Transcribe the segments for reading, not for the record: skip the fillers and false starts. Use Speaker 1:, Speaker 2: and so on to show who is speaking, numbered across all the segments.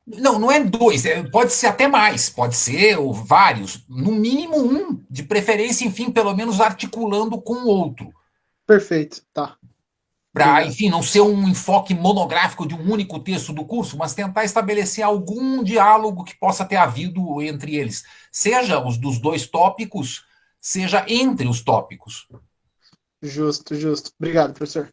Speaker 1: Não, não é dois, pode ser até mais, pode ser vários, no mínimo um, de preferência, enfim, pelo menos articulando com o outro,
Speaker 2: Perfeito, tá.
Speaker 1: para,
Speaker 2: Obrigado.
Speaker 1: enfim, não ser um enfoque monográfico de um único texto do curso, mas tentar estabelecer algum diálogo que possa ter havido entre eles, seja os dos dois tópicos, seja entre os tópicos.
Speaker 2: Justo, justo. Obrigado, professor.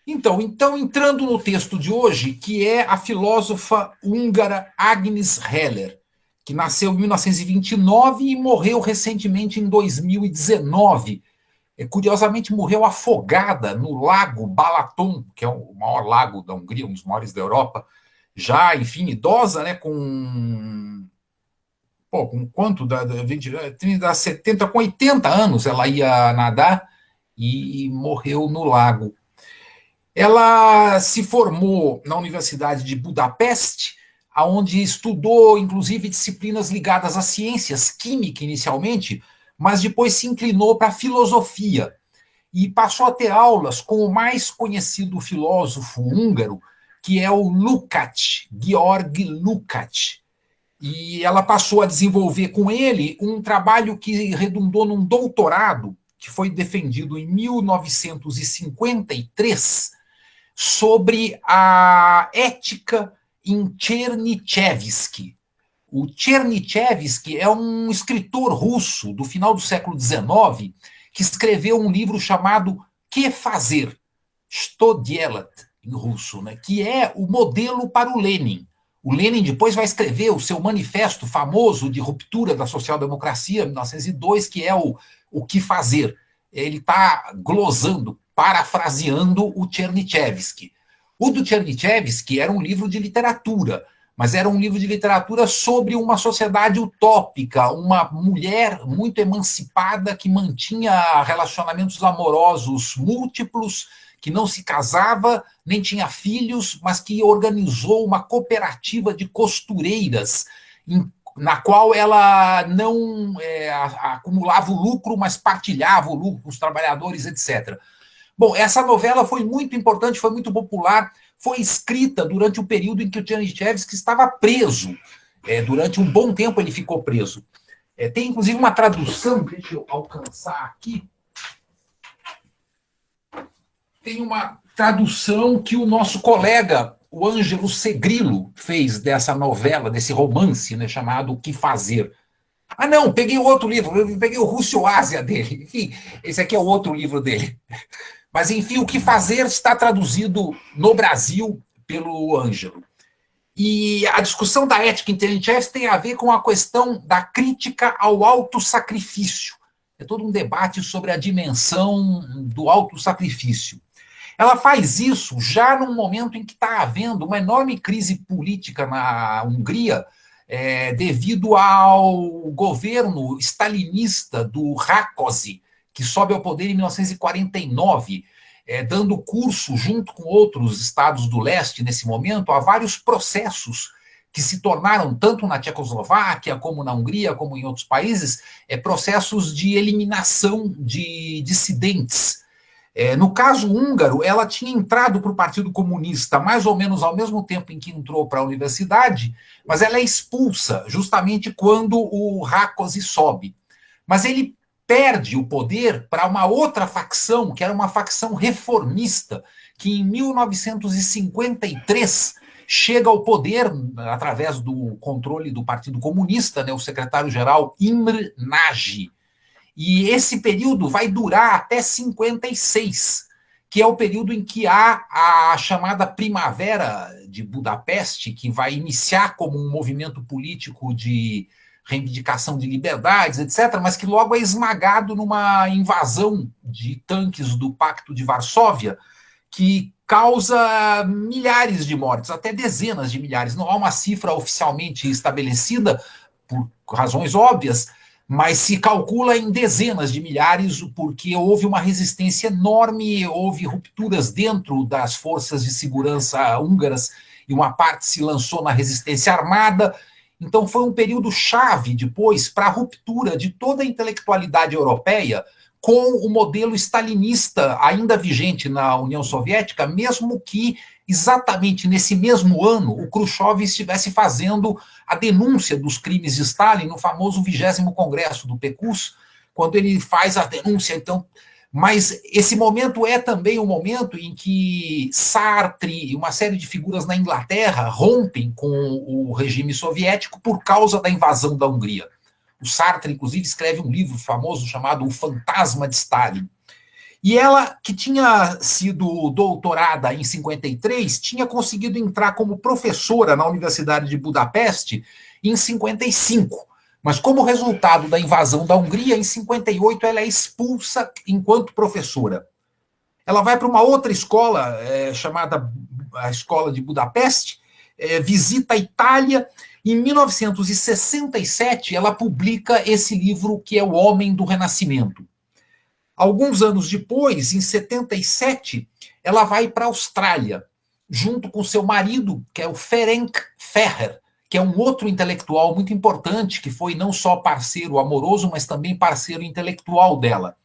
Speaker 1: Então, entrando no texto de hoje, que é a filósofa húngara Agnes Heller, que nasceu em 1929 e morreu recentemente em 2019. Curiosamente, morreu afogada no lago Balaton, que é o maior lago da Hungria, um dos maiores da Europa, já, enfim, idosa, né, com quanto? 30, 70, com 80 anos ela ia nadar e morreu no lago. Ela se formou na Universidade de Budapeste, onde estudou, inclusive, disciplinas ligadas às ciências, química inicialmente, mas depois se inclinou para a filosofia e passou a ter aulas com o mais conhecido filósofo húngaro, que é o Lukács, Georg Lukács. E ela passou a desenvolver com ele um trabalho que redundou num doutorado, que foi defendido em 1953, sobre a ética em Chernyshevsky. O Chernyshevsky é um escritor russo do final do século XIX que escreveu um livro chamado Que Fazer? Что делать, em russo, né? Que é o modelo para o Lenin. O Lenin depois vai escrever o seu manifesto famoso de ruptura da social-democracia, 1902, que é o Que Fazer. Ele está glosando, parafraseando o Chernyshevsky. O do Chernyshevsky era um livro de literatura, mas era um livro de literatura sobre uma sociedade utópica, uma mulher muito emancipada que mantinha relacionamentos amorosos múltiplos, que não se casava, nem tinha filhos, mas que organizou uma cooperativa de costureiras, na qual ela não acumulava o lucro, mas partilhava o lucro com os trabalhadores, etc. Bom, essa novela foi muito importante, foi muito popular, foi escrita durante o período em que o Tchernyshevsky estava preso. Durante um bom tempo ele ficou preso. Tem inclusive uma tradução, deixa eu alcançar aqui, tem uma tradução que o nosso colega, o Ângelo Segrilo, fez dessa novela, desse romance, né, chamado O Que Fazer. Ah, não, peguei o outro livro, eu peguei o Rússio Ásia dele. Enfim, esse aqui é o outro livro dele. Mas, enfim, O Que Fazer está traduzido no Brasil pelo Ângelo. E a discussão da ética inteligente tem a ver com a questão da crítica ao autossacrifício. É todo um debate sobre a dimensão do autossacrifício. Ela faz isso já num momento em que está havendo uma enorme crise política na Hungria, devido ao governo stalinista do Rákosi, que sobe ao poder em 1949, dando curso, junto com outros estados do leste nesse momento, a vários processos que se tornaram, tanto na Tchecoslováquia, como na Hungria, como em outros países, processos de eliminação de dissidentes. No caso húngaro, ela tinha entrado para o Partido Comunista mais ou menos ao mesmo tempo em que entrou para a universidade, mas ela é expulsa justamente quando o Rákosi sobe. Mas ele perde o poder para uma outra facção, que era uma facção reformista, que em 1953 chega ao poder através do controle do Partido Comunista, né, o secretário-geral Imre Nagy. E esse período vai durar até 56, que é o período em que há a chamada Primavera de Budapeste, que vai iniciar como um movimento político de reivindicação de liberdades, etc., mas que logo é esmagado numa invasão de tanques do Pacto de Varsóvia, que causa milhares de mortes, até dezenas de milhares. Não há uma cifra oficialmente estabelecida, por razões óbvias, mas se calcula em dezenas de milhares, porque houve uma resistência enorme, houve rupturas dentro das forças de segurança húngaras, e uma parte se lançou na resistência armada. Então foi um período chave depois para a ruptura de toda a intelectualidade europeia com o modelo stalinista ainda vigente na União Soviética, mesmo que exatamente nesse mesmo ano, o Khrushchev estivesse fazendo a denúncia dos crimes de Stalin no famoso 20º Congresso do PECUS, quando ele faz a denúncia, então. Mas esse momento é também o momento em que Sartre e uma série de figuras na Inglaterra rompem com o regime soviético por causa da invasão da Hungria. O Sartre, inclusive, escreve um livro famoso chamado O Fantasma de Stalin. E ela, que tinha sido doutorada em 53, tinha conseguido entrar como professora na Universidade de Budapeste em 55. Mas como resultado da invasão da Hungria, em 58 ela é expulsa enquanto professora. Ela vai para uma outra escola, chamada a Escola de Budapeste, visita a Itália. Em 1967, ela publica esse livro que é O Homem do Renascimento. Alguns anos depois, em 77, ela vai para a Austrália, junto com seu marido, que é o Ferenc Ferrer, que é um outro intelectual muito importante, que foi não só parceiro amoroso, mas também parceiro intelectual dela.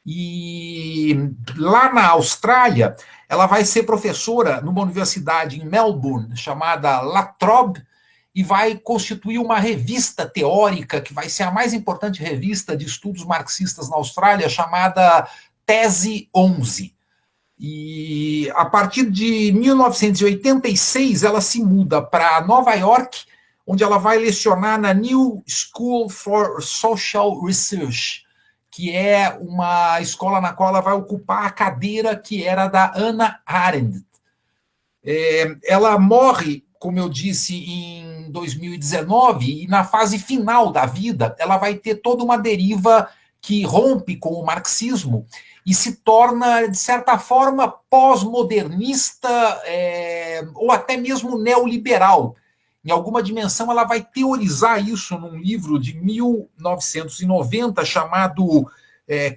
Speaker 1: E lá na Austrália, ela vai ser professora numa universidade em Melbourne, chamada La Trobe, e vai constituir uma revista teórica, que vai ser a mais importante revista de estudos marxistas na Austrália, chamada Tese 11. E a partir de 1986, ela se muda para Nova York, onde ela vai lecionar na New School for Social Research, que é uma escola na qual ela vai ocupar a cadeira que era da Hannah Arendt. Ela morre, como eu disse, em 2019, e na fase final da vida, ela vai ter toda uma deriva que rompe com o marxismo e se torna, de certa forma, pós-modernista, ou até mesmo neoliberal. Em alguma dimensão, ela vai teorizar isso num livro de 1990 chamado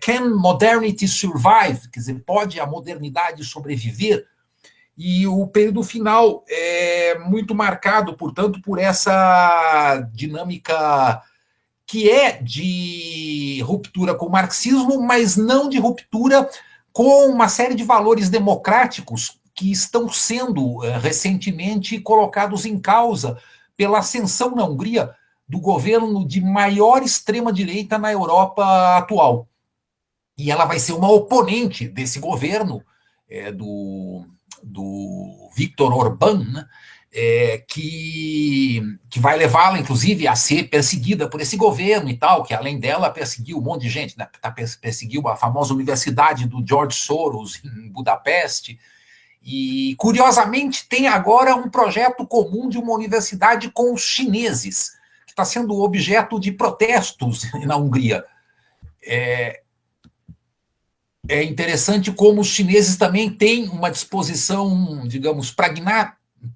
Speaker 1: Can Modernity Survive? Quer dizer, pode a modernidade sobreviver? E o período final é muito marcado, portanto, por essa dinâmica que é de ruptura com o marxismo, mas não de ruptura com uma série de valores democráticos que estão sendo recentemente colocados em causa pela ascensão na Hungria do governo de maior extrema-direita na Europa atual. E ela vai ser uma oponente desse governo, do Viktor Orbán, né? Que vai levá-la, inclusive, a ser perseguida por esse governo e tal, que além dela perseguiu um monte de gente, né? Perseguiu a famosa universidade do George Soros em Budapeste, e curiosamente tem agora um projeto comum de uma universidade com os chineses, que está sendo objeto de protestos na Hungria. É interessante como os chineses também têm uma disposição, digamos,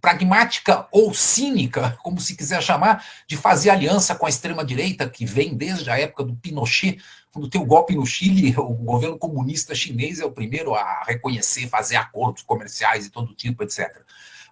Speaker 1: pragmática ou cínica, como se quiser chamar, de fazer aliança com a extrema-direita, que vem desde a época do Pinochet. Quando tem o golpe no Chile, o governo comunista chinês é o primeiro a reconhecer, fazer acordos comerciais e todo tipo, etc.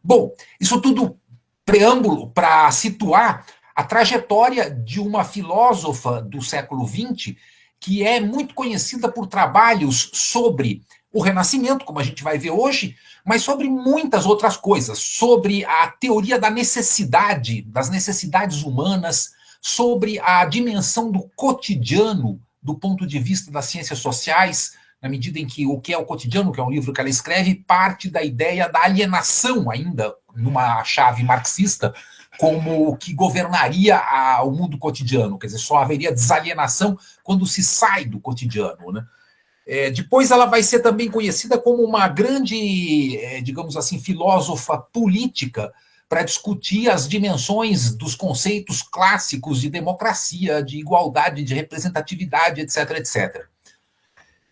Speaker 1: Bom, isso tudo preâmbulo para situar a trajetória de uma filósofa do século XX que é muito conhecida por trabalhos sobre o Renascimento, como a gente vai ver hoje, mas sobre muitas outras coisas, sobre a teoria da necessidade, das necessidades humanas, sobre a dimensão do cotidiano do ponto de vista das ciências sociais, na medida em que O que é o Cotidiano, que é um livro que ela escreve, parte da ideia da alienação ainda, numa chave marxista, como o que governaria o mundo cotidiano. Quer dizer, só haveria desalienação quando se sai do cotidiano, né? Depois ela vai ser também conhecida como uma grande, digamos assim, filósofa política para discutir as dimensões dos conceitos clássicos de democracia, de igualdade, de representatividade, etc, etc.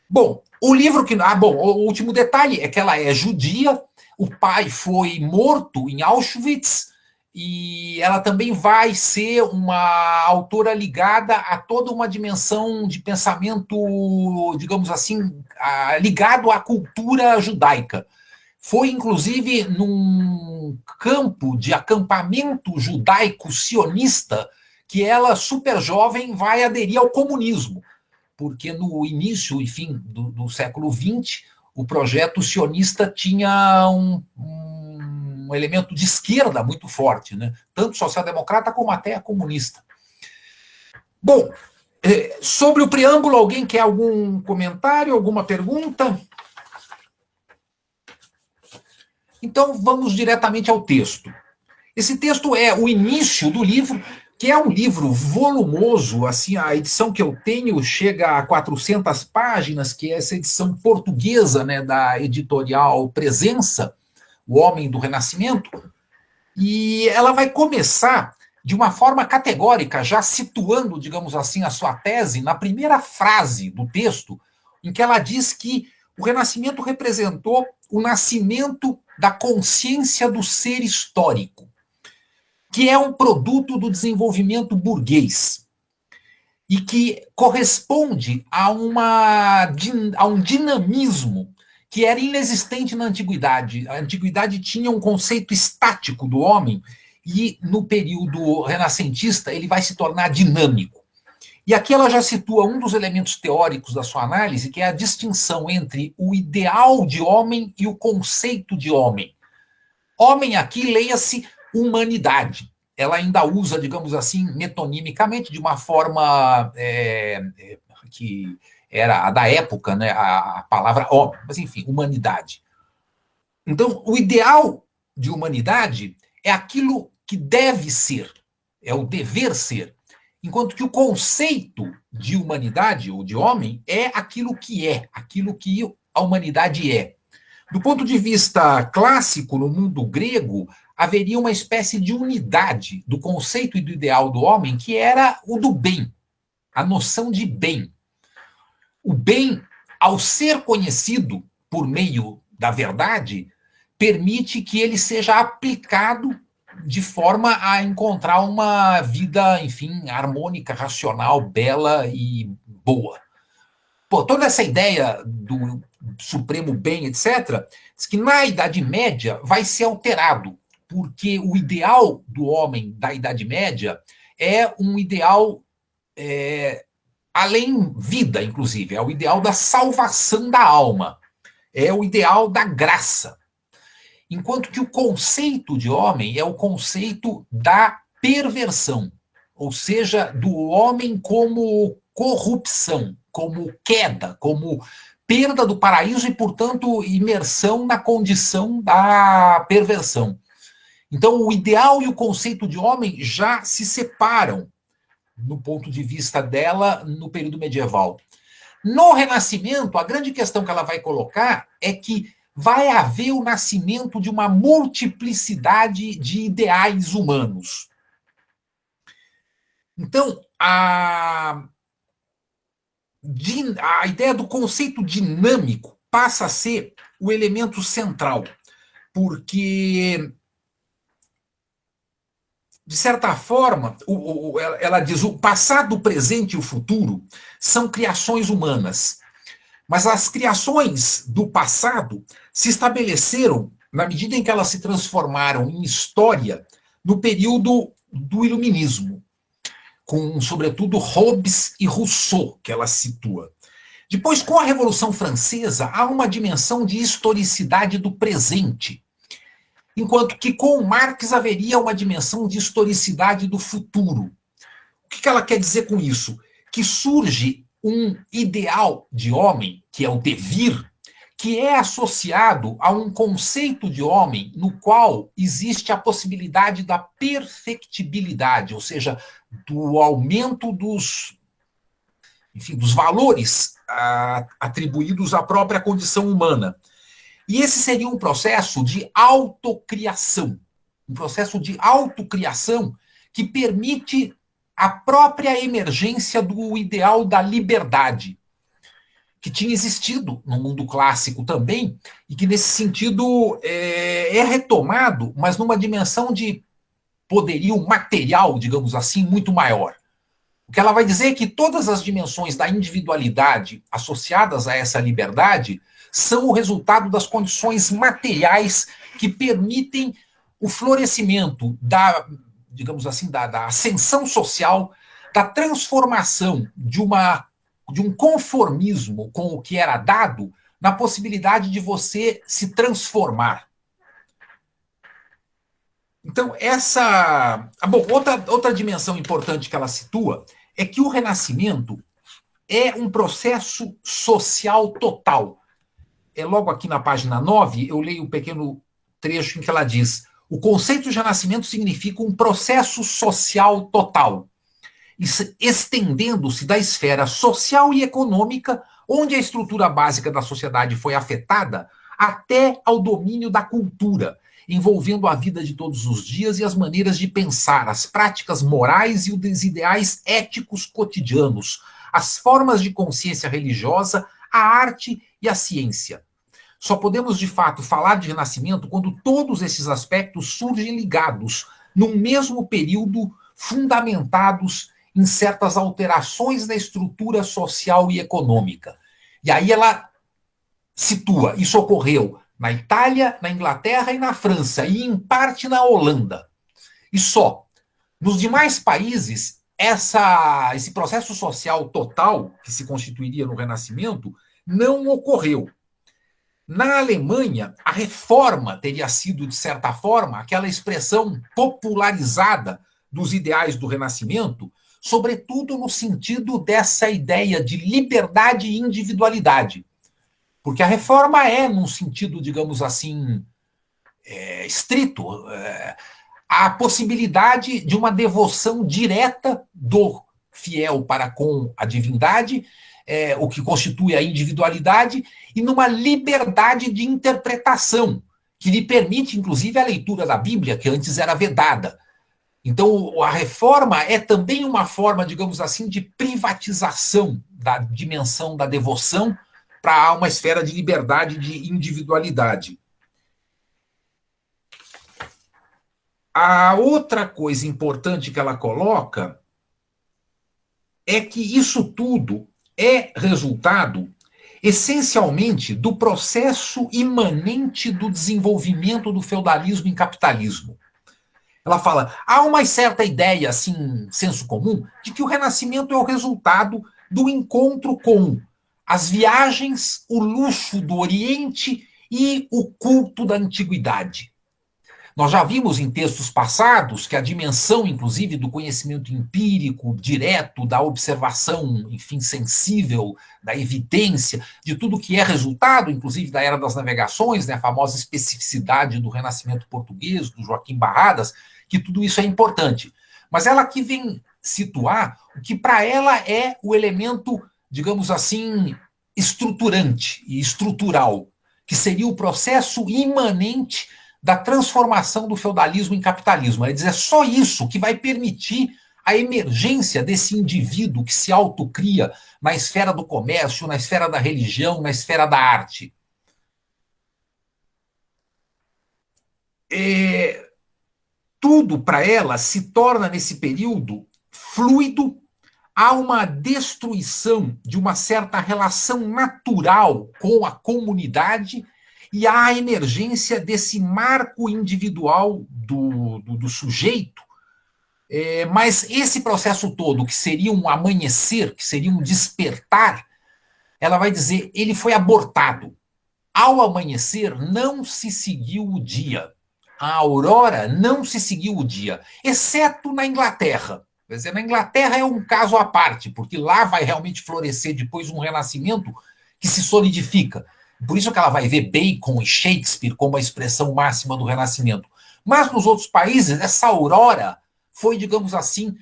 Speaker 1: Bom, o livro que... o último detalhe é que ela é judia, o pai foi morto em Auschwitz, e ela também vai ser uma autora ligada a toda uma dimensão de pensamento, digamos assim, ligado à cultura judaica. Foi, inclusive, num campo de acampamento judaico sionista que ela, super jovem, vai aderir ao comunismo, porque no início, enfim, do século XX, o projeto sionista tinha um elemento de esquerda muito forte, né? Tanto social-democrata como até comunista. Bom, sobre o preâmbulo, alguém quer algum comentário, alguma pergunta? Então, vamos diretamente ao texto. Esse texto é o início do livro, que é um livro volumoso, assim, a edição que eu tenho chega a 400 páginas, que é essa edição portuguesa, né, da editorial Presença, O Homem do Renascimento, e ela vai começar de uma forma categórica, já situando, digamos assim, a sua tese na primeira frase do texto, em que ela diz que o Renascimento representou o nascimento da consciência do ser histórico, que é um produto do desenvolvimento burguês e que corresponde a um dinamismo que era inexistente na antiguidade. A antiguidade tinha um conceito estático do homem e, no período renascentista, ele vai se tornar dinâmico. E aqui ela já situa um dos elementos teóricos da sua análise, que é a distinção entre o ideal de homem e o conceito de homem. Homem aqui, leia-se humanidade. Ela ainda usa, digamos assim, metonimicamente, de uma forma que era a da época, né, a palavra homem, mas enfim, humanidade. Então, o ideal de humanidade é aquilo que deve ser, é o dever ser, enquanto que o conceito de humanidade ou de homem é, aquilo que a humanidade é. Do ponto de vista clássico, no mundo grego, haveria uma espécie de unidade do conceito e do ideal do homem, que era o do bem, a noção de bem. O bem, ao ser conhecido por meio da verdade, permite que ele seja aplicado de forma a encontrar uma vida, enfim, harmônica, racional, bela e boa. Pô, toda essa ideia do supremo bem, etc., diz que na Idade Média vai ser alterado, porque o ideal do homem da Idade Média é um ideal além vida, inclusive, é o ideal da salvação da alma, é o ideal da graça. Enquanto que o conceito de homem é o conceito da perversão, ou seja, do homem como corrupção, como queda, como perda do paraíso e, portanto, imersão na condição da perversão. Então, o ideal e o conceito de homem já se separam, no ponto de vista dela, no período medieval. No Renascimento, a grande questão que ela vai colocar é que vai haver o nascimento de uma multiplicidade de ideais humanos. Então, a ideia do conceito dinâmico passa a ser o elemento central, porque, de certa forma, ela diz, o passado, o presente e o futuro são criações humanas, mas as criações do passado se estabeleceram na medida em que elas se transformaram em história no período do Iluminismo, com, sobretudo, Hobbes e Rousseau, que ela situa. Depois, com a Revolução Francesa, há uma dimensão de historicidade do presente, enquanto que com Marx haveria uma dimensão de historicidade do futuro. O que ela quer dizer com isso? Que surge um ideal de homem, que é o devir, que é associado a um conceito de homem no qual existe a possibilidade da perfectibilidade, ou seja, do aumento dos valores atribuídos à própria condição humana. E esse seria um processo de autocriação, um processo de autocriação que permite a própria emergência do ideal da liberdade, que tinha existido no mundo clássico também, e que, nesse sentido, é retomado, mas numa dimensão de poderio material, digamos assim, muito maior. O que ela vai dizer é que todas as dimensões da individualidade associadas a essa liberdade são o resultado das condições materiais que permitem o florescimento da, digamos assim, da ascensão social, da transformação de um conformismo com o que era dado na possibilidade de você se transformar. Então, outra dimensão importante que ela situa é que o Renascimento é um processo social total. É logo aqui na página 9, eu leio um pequeno trecho em que ela diz: o conceito de renascimento significa um processo social total, estendendo-se da esfera social e econômica, onde a estrutura básica da sociedade foi afetada, até ao domínio da cultura, envolvendo a vida de todos os dias e as maneiras de pensar, as práticas morais e os ideais éticos cotidianos, as formas de consciência religiosa, a arte e a ciência. Só podemos, de fato, falar de renascimento quando todos esses aspectos surgem ligados, num mesmo período, fundamentados em certas alterações na estrutura social e econômica. E aí ela situa, isso ocorreu na Itália, na Inglaterra e na França, e em parte na Holanda. E só. Nos demais países, esse processo social total, que se constituiria no Renascimento, não ocorreu. Na Alemanha, a reforma teria sido, de certa forma, aquela expressão popularizada dos ideais do Renascimento, sobretudo no sentido dessa ideia de liberdade e individualidade. Porque a reforma é, num sentido, digamos assim, estrito, a possibilidade de uma devoção direta do fiel para com a divindade, o que constitui a individualidade, e numa liberdade de interpretação, que lhe permite, inclusive, a leitura da Bíblia, que antes era vedada. Então, a reforma é também uma forma, digamos assim, de privatização da dimensão da devoção para uma esfera de liberdade, de individualidade. A outra coisa importante que ela coloca é que isso tudo é resultado, essencialmente, do processo imanente do desenvolvimento do feudalismo em capitalismo. Ela fala, há uma certa ideia, assim, senso comum, de que o Renascimento é o resultado do encontro com as viagens, o luxo do Oriente e o culto da antiguidade. Nós já vimos em textos passados que a dimensão, inclusive, do conhecimento empírico, direto, da observação, enfim, sensível, da evidência, de tudo que é resultado, inclusive, da Era das Navegações, né, a famosa especificidade do Renascimento português, do Joaquim Barradas, que tudo isso é importante. Mas ela aqui vem situar o que para ela é o elemento, digamos assim, estruturante e estrutural, que seria o processo imanente da transformação do feudalismo em capitalismo. Ela diz, é só isso que vai permitir a emergência desse indivíduo que se autocria na esfera do comércio, na esfera da religião, na esfera da arte. Tudo para ela se torna, nesse período, fluido, há uma destruição de uma certa relação natural com a comunidade e há a emergência desse marco individual do sujeito, mas esse processo todo, que seria um amanhecer, que seria um despertar, ela vai dizer, ele foi abortado. Ao amanhecer, não se seguiu o dia. A aurora não se seguiu o dia, exceto na Inglaterra. Quer dizer, na Inglaterra é um caso à parte, porque lá vai realmente florescer depois um renascimento que se solidifica. Por isso que ela vai ver Bacon e Shakespeare como a expressão máxima do Renascimento. Mas nos outros países, essa aurora foi, digamos assim,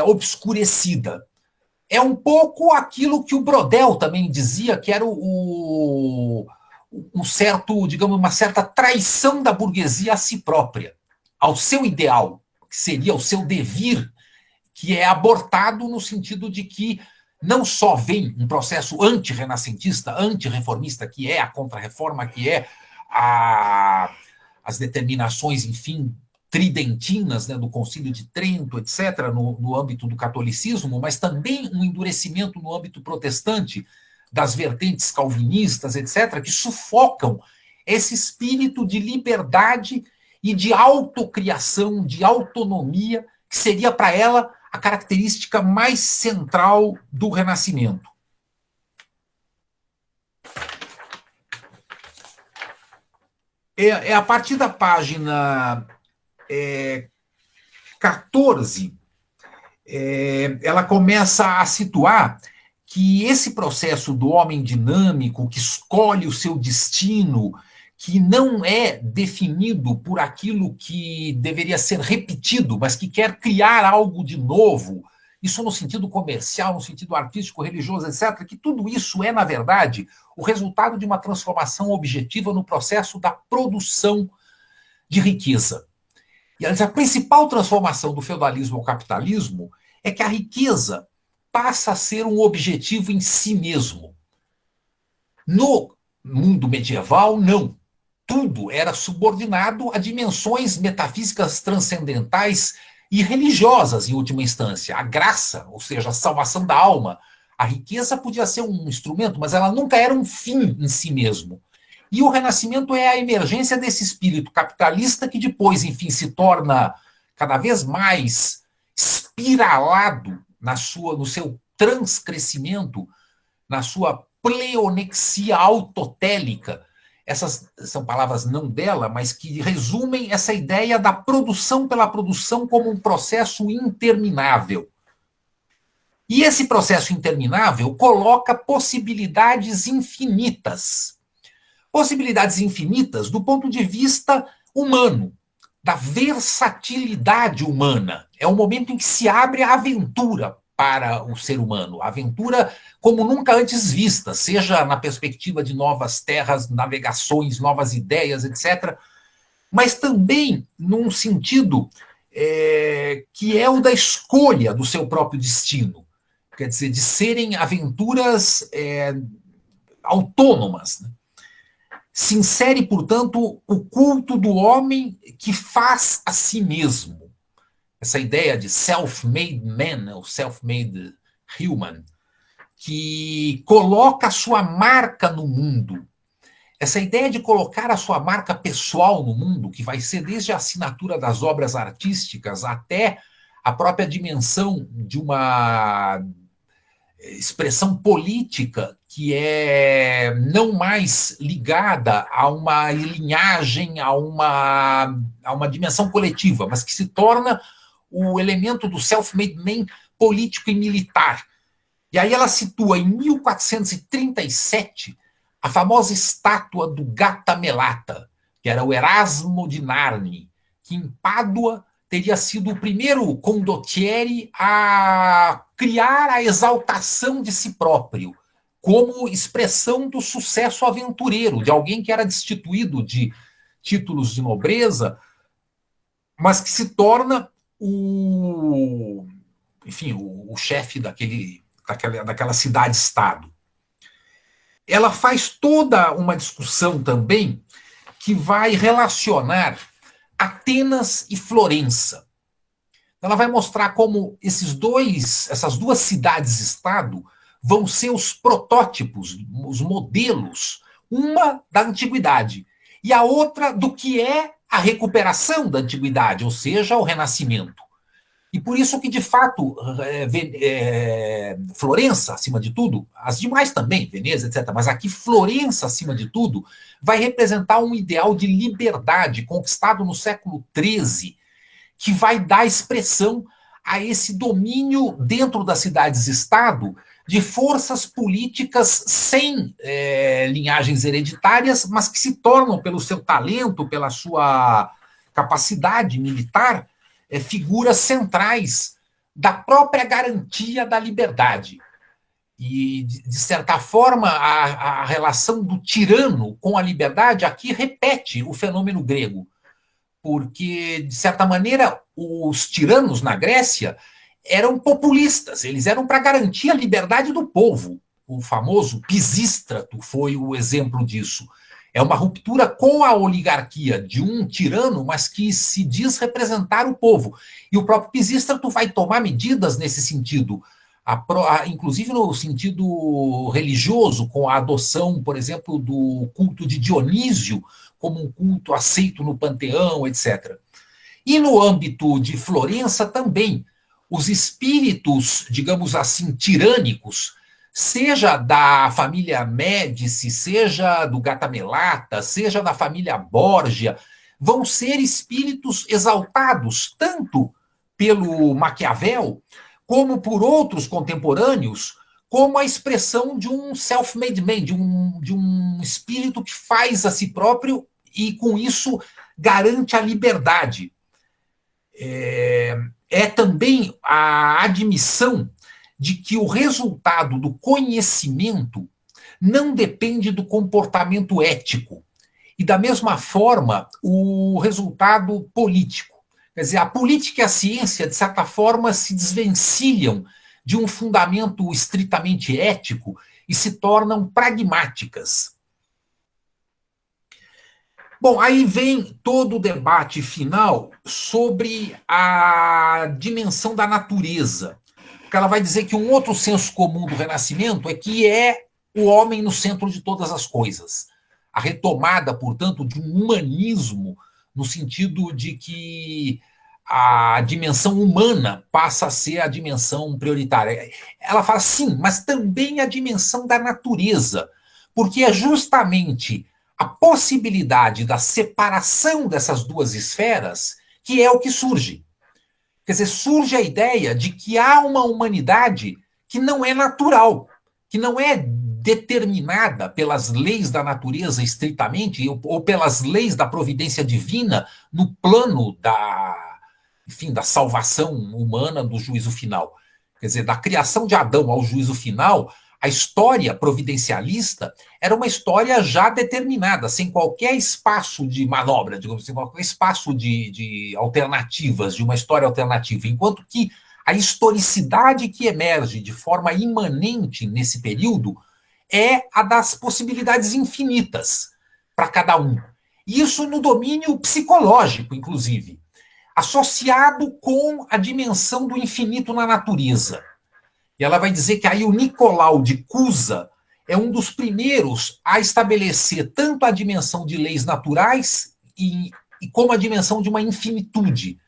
Speaker 1: obscurecida. É um pouco aquilo que o Brodel também dizia, que era um certo, digamos, uma certa traição da burguesia a si própria, ao seu ideal, que seria o seu devir, que é abortado no sentido de que não só vem um processo antirrenascentista, antirreformista, que é a Contra-Reforma, que é as determinações, enfim, tridentinas, né, do Concílio de Trento, etc., no âmbito do catolicismo, mas também um endurecimento no âmbito protestante das vertentes calvinistas, etc., que sufocam esse espírito de liberdade e de autocriação, de autonomia, que seria para ela a característica mais central do Renascimento. É a partir da página XIV, ela começa a situar que esse processo do homem dinâmico, que escolhe o seu destino, que não é definido por aquilo que deveria ser repetido, mas que quer criar algo de novo, isso no sentido comercial, no sentido artístico, religioso, etc., que tudo isso é, na verdade, o resultado de uma transformação objetiva no processo da produção de riqueza. E a principal transformação do feudalismo ao capitalismo é que a riqueza passa a ser um objetivo em si mesmo. No mundo medieval, não. Tudo era subordinado a dimensões metafísicas transcendentais e religiosas, em última instância. A graça, ou seja, a salvação da alma. A riqueza podia ser um instrumento, mas ela nunca era um fim em si mesmo. E o Renascimento é a emergência desse espírito capitalista que depois, enfim, se torna cada vez mais espiralado no seu transcrescimento, na sua pleonexia autotélica. Essas são palavras não dela, mas que resumem essa ideia da produção pela produção como um processo interminável. E esse processo interminável coloca possibilidades infinitas. Possibilidades infinitas do ponto de vista humano, da versatilidade humana. É o momento em que se abre a aventura para o ser humano, a aventura como nunca antes vista, seja na perspectiva de novas terras, navegações, novas ideias, etc., mas também num sentido que é o da escolha do seu próprio destino, quer dizer, de serem aventuras autônomas, né? Se insere, portanto, o culto do homem que faz a si mesmo. Essa ideia de self-made man, ou self-made human, que coloca a sua marca no mundo. Essa ideia de colocar a sua marca pessoal no mundo, que vai ser desde a assinatura das obras artísticas até a própria dimensão de uma expressão política que é não mais ligada a uma linhagem, a uma dimensão coletiva, mas que se torna o elemento do self-made man político e militar. E aí ela situa em 1437 a famosa estátua do Gattamelata, que era o Erasmo de Narni, que em Pádua teria sido o primeiro condottieri a criar a exaltação de si próprio, como expressão do sucesso aventureiro, de alguém que era destituído de títulos de nobreza, mas que se torna o chefe daquela cidade-estado. Ela faz toda uma discussão também que vai relacionar Atenas e Florença. Ela vai mostrar como essas duas cidades-estado vão ser os protótipos, os modelos, uma da antiguidade e a outra do que é a recuperação da antiguidade, ou seja, o Renascimento. E por isso que, de fato, Florença, acima de tudo, as demais também, Veneza, etc., mas aqui Florença, acima de tudo, vai representar um ideal de liberdade conquistado no século XIII, que vai dar expressão a esse domínio dentro das cidades-estado de forças políticas sem linhagens hereditárias, mas que se tornam, pelo seu talento, pela sua capacidade militar, figuras centrais da própria garantia da liberdade. E, de certa forma, a relação do tirano com a liberdade aqui repete o fenômeno grego, porque, de certa maneira, os tiranos na Grécia eram populistas, eles eram para garantir a liberdade do povo. O famoso Pisístrato foi o exemplo disso. É uma ruptura com a oligarquia de um tirano, mas que se diz representar o povo. E o próprio Pisístrato vai tomar medidas nesse sentido, inclusive no sentido religioso, com a adoção, por exemplo, do culto de Dionísio como um culto aceito no panteão, etc. E no âmbito de Florença também, os espíritos, digamos assim, tirânicos, seja da família Médici, seja do Gattamelata, seja da família Borgia, vão ser espíritos exaltados, tanto pelo Maquiavel, como por outros contemporâneos, como a expressão de um self-made man, de um espírito que faz a si próprio e, com isso, garante a liberdade. É também a admissão de que o resultado do conhecimento não depende do comportamento ético. E, da mesma forma, o resultado político. Quer dizer, a política e a ciência, de certa forma, se desvencilham de um fundamento estritamente ético e se tornam pragmáticas. Bom, aí vem todo o debate final sobre a dimensão da natureza. Porque ela vai dizer que um outro senso comum do Renascimento é que é o homem no centro de todas as coisas. A retomada, portanto, de um humanismo no sentido de que a dimensão humana passa a ser a dimensão prioritária. Ela fala sim, mas também a dimensão da natureza, porque é justamente a possibilidade da separação dessas duas esferas que é o que surge. Quer dizer, surge a ideia de que há uma humanidade que não é natural, que não é determinada pelas leis da natureza estritamente, ou pelas leis da providência divina no plano da salvação humana do juízo final. Quer dizer, da criação de Adão ao juízo final, a história providencialista era uma história já determinada, sem qualquer espaço de manobra, digamos assim, qualquer espaço de alternativas, de uma história alternativa, enquanto que a historicidade que emerge de forma imanente nesse período é a das possibilidades infinitas para cada um. Isso no domínio psicológico, inclusive, associado com a dimensão do infinito na natureza. E ela vai dizer que aí o Nicolau de Cusa é um dos primeiros a estabelecer tanto a dimensão de leis naturais e como a dimensão de uma infinitude,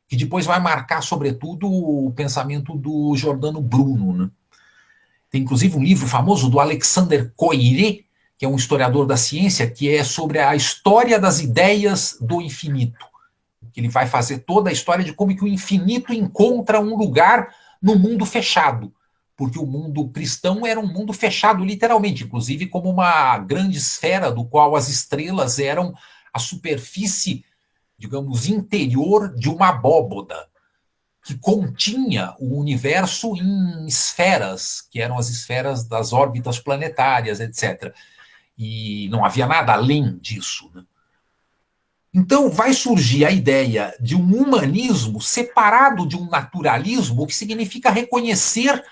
Speaker 1: que depois vai marcar, sobretudo, o pensamento do Giordano Bruno, né? Tem, inclusive, um livro famoso do Alexander Koyré, que é um historiador da ciência, que é sobre a história das ideias do infinito. Que ele vai fazer toda a história de como que o infinito encontra um lugar no mundo fechado. Porque o mundo cristão era um mundo fechado, literalmente, inclusive como uma grande esfera do qual as estrelas eram a superfície, digamos, interior de uma abóboda, que continha o universo em esferas, que eram as esferas das órbitas planetárias, etc. E não havia nada além disso, né? Então vai surgir a ideia de um humanismo separado de um naturalismo, o que significa reconhecer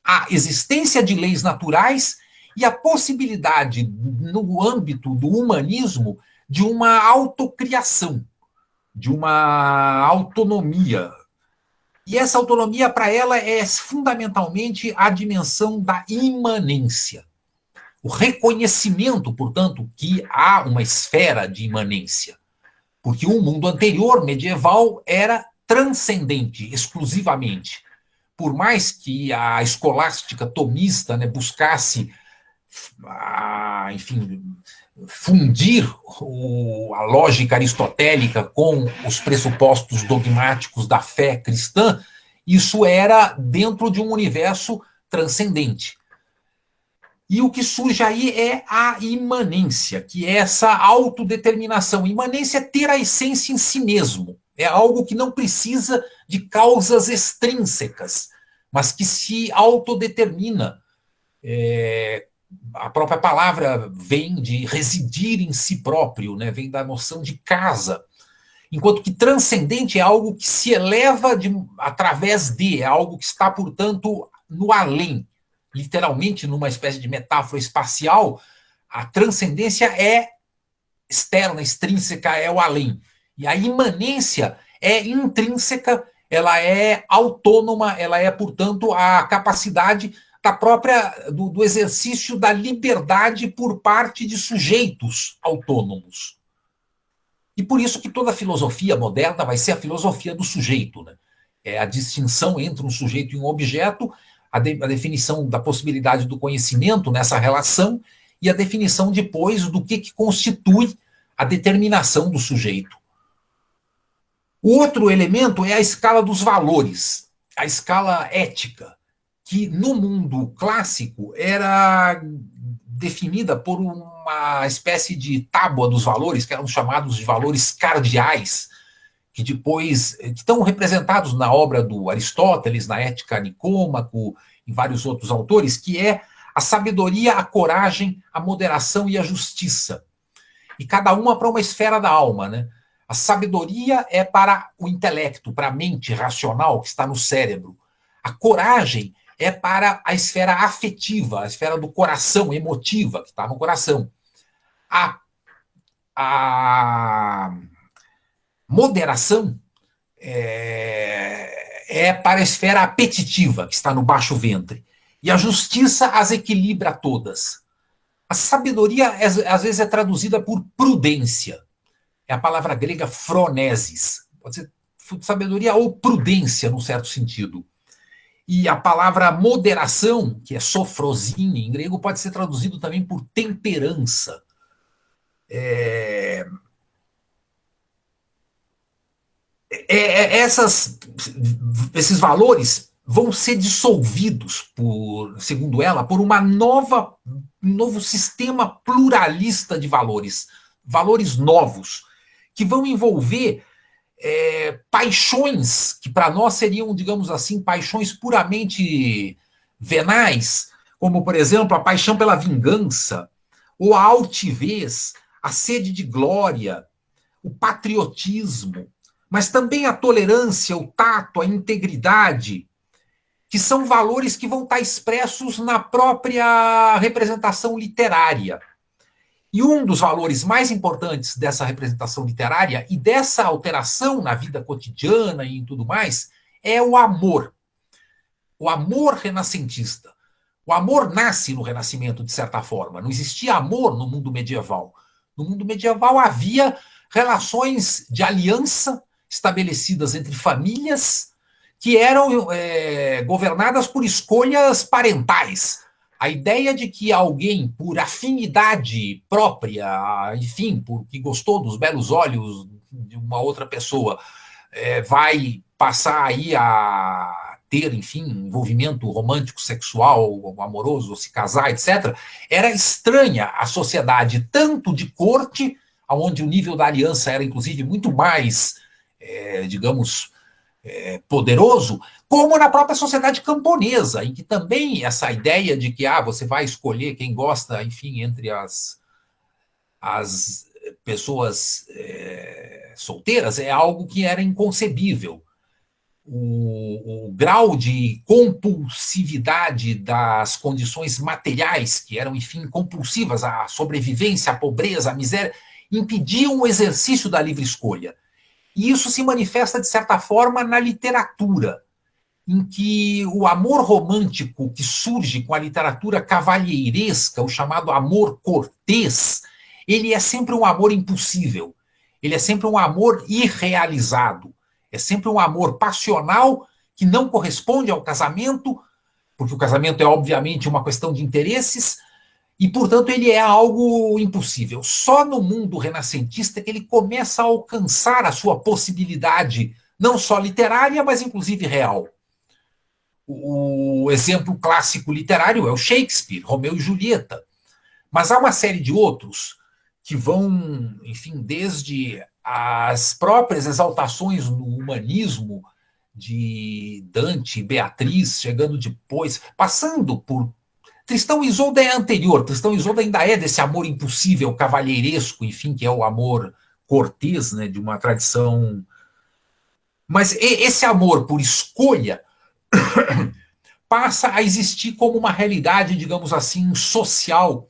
Speaker 1: a existência de leis naturais e a possibilidade, no âmbito do humanismo, de uma autocriação, de uma autonomia. E essa autonomia, para ela, é fundamentalmente a dimensão da imanência. O reconhecimento, portanto, que há uma esfera de imanência. Porque o mundo anterior, medieval, era transcendente, exclusivamente. Por mais que a escolástica tomista, né, buscasse, enfim, fundir a lógica aristotélica com os pressupostos dogmáticos da fé cristã, isso era dentro de um universo transcendente. E o que surge aí é a imanência, que é essa autodeterminação. Imanência é ter a essência em si mesmo. É algo que não precisa de causas extrínsecas, mas que se autodetermina. A própria palavra vem de residir em si próprio, né? Vem da noção de casa. Enquanto que transcendente é algo que se eleva através de, é algo que está, portanto, no além. Literalmente, numa espécie de metáfora espacial, a transcendência é externa, extrínseca, é o além. E a imanência é intrínseca, ela é autônoma, ela é, portanto, a capacidade da própria, do exercício da liberdade por parte de sujeitos autônomos. E por isso que toda a filosofia moderna vai ser a filosofia do sujeito, né? É a distinção entre um sujeito e um objeto, a definição da possibilidade do conhecimento nessa relação e a definição depois do que constitui a determinação do sujeito. O outro elemento é a escala dos valores, a escala ética, que no mundo clássico era definida por uma espécie de tábua dos valores, que eram chamados de valores cardeais, que depois que estão representados na obra do Aristóteles, na Ética Nicômaco, em vários outros autores, que é a sabedoria, a coragem, a moderação e a justiça. E cada uma para uma esfera da alma, né? A sabedoria é para o intelecto, para a mente racional que está no cérebro. A coragem é para a esfera afetiva, a esfera do coração, emotiva, que está no coração. A moderação é para a esfera apetitiva, que está no baixo ventre. E a justiça as equilibra todas. A sabedoria, às vezes, é traduzida por prudência. É a palavra grega phronesis. Pode ser sabedoria ou prudência, num certo sentido. E a palavra moderação, que é sofrosine em grego, pode ser traduzido também por temperança. Esses valores vão ser dissolvidos, segundo ela, por um novo sistema pluralista de valores, valores novos, que vão envolver paixões que para nós seriam, digamos assim, paixões puramente venais, como, por exemplo, a paixão pela vingança, ou a altivez, a sede de glória, o patriotismo, mas também a tolerância, o tato, a integridade, que são valores que vão estar expressos na própria representação literária. E um dos valores mais importantes dessa representação literária e dessa alteração na vida cotidiana e em tudo mais é o amor. O amor renascentista. O amor nasce no Renascimento, de certa forma. Não existia amor no mundo medieval. No mundo medieval havia relações de aliança estabelecidas entre famílias que eram governadas por escolhas parentais. A ideia de que alguém, por afinidade própria, enfim, porque gostou dos belos olhos de uma outra pessoa, vai passar aí a ter, enfim, envolvimento romântico, sexual, amoroso, se casar, etc., era estranha à sociedade, tanto de corte, onde o nível da aliança era, inclusive, muito mais, digamos, poderoso, como na própria sociedade camponesa, em que também essa ideia de que você vai escolher quem gosta, enfim, entre as pessoas solteiras, é algo que era inconcebível. O grau de compulsividade das condições materiais, que eram, enfim, compulsivas, a sobrevivência, a pobreza, a miséria, impediam o exercício da livre escolha. E isso se manifesta, de certa forma, na literatura, em que o amor romântico que surge com a literatura cavalheiresca, o chamado amor cortês, ele é sempre um amor impossível, ele é sempre um amor irrealizado, é sempre um amor passional que não corresponde ao casamento, porque o casamento é, obviamente, uma questão de interesses, e, portanto, ele é algo impossível. Só no mundo renascentista que ele começa a alcançar a sua possibilidade, não só literária, mas inclusive real. O exemplo clássico literário é o Shakespeare, Romeu e Julieta. Mas há uma série de outros que vão, enfim, desde as próprias exaltações no humanismo de Dante e Beatriz, chegando depois, passando por Tristão e Isolda é anterior. Tristão e Isolda ainda é desse amor impossível, cavalheiresco, enfim, que é o amor cortês, né, de uma tradição. Mas esse amor por escolha passa a existir como uma realidade, digamos assim, social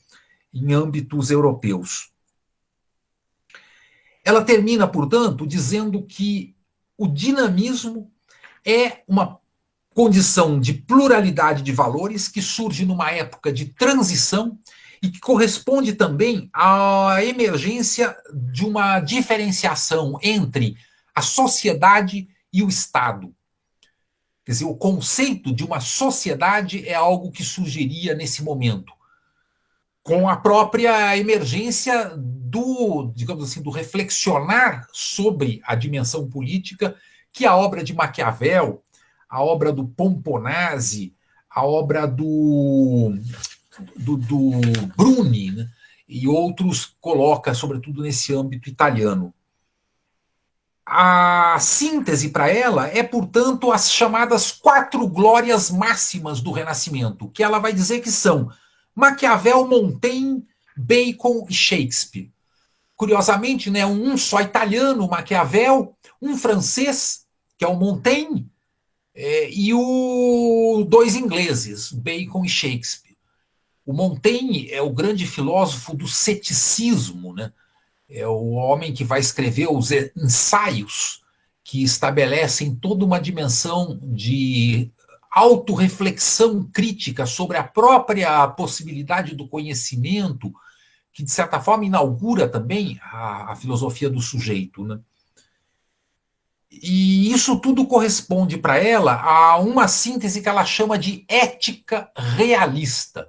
Speaker 1: em âmbitos europeus. Ela termina, portanto, dizendo que o dinamismo é uma condição de pluralidade de valores que surge numa época de transição e que corresponde também à emergência de uma diferenciação entre a sociedade e o Estado. Quer dizer, o conceito de uma sociedade é algo que surgiria nesse momento, com a própria emergência do, digamos assim, do reflexionar sobre a dimensão política que a obra de Maquiavel, a obra do Pomponazzi, a obra do Bruni, né, e outros coloca, sobretudo nesse âmbito italiano. A síntese para ela é, portanto, as chamadas 4 glórias máximas do Renascimento, que ela vai dizer que são Maquiavel, Montaigne, Bacon e Shakespeare. Curiosamente, né, um só italiano, Maquiavel, um francês, que é o Montaigne, e dois ingleses, Bacon e Shakespeare. O Montaigne é o grande filósofo do ceticismo, né? É o homem que vai escrever os ensaios que estabelecem toda uma dimensão de autorreflexão crítica sobre a própria possibilidade do conhecimento, que, de certa forma, inaugura também a filosofia do sujeito, né? E isso tudo corresponde para ela a uma síntese que ela chama de ética realista,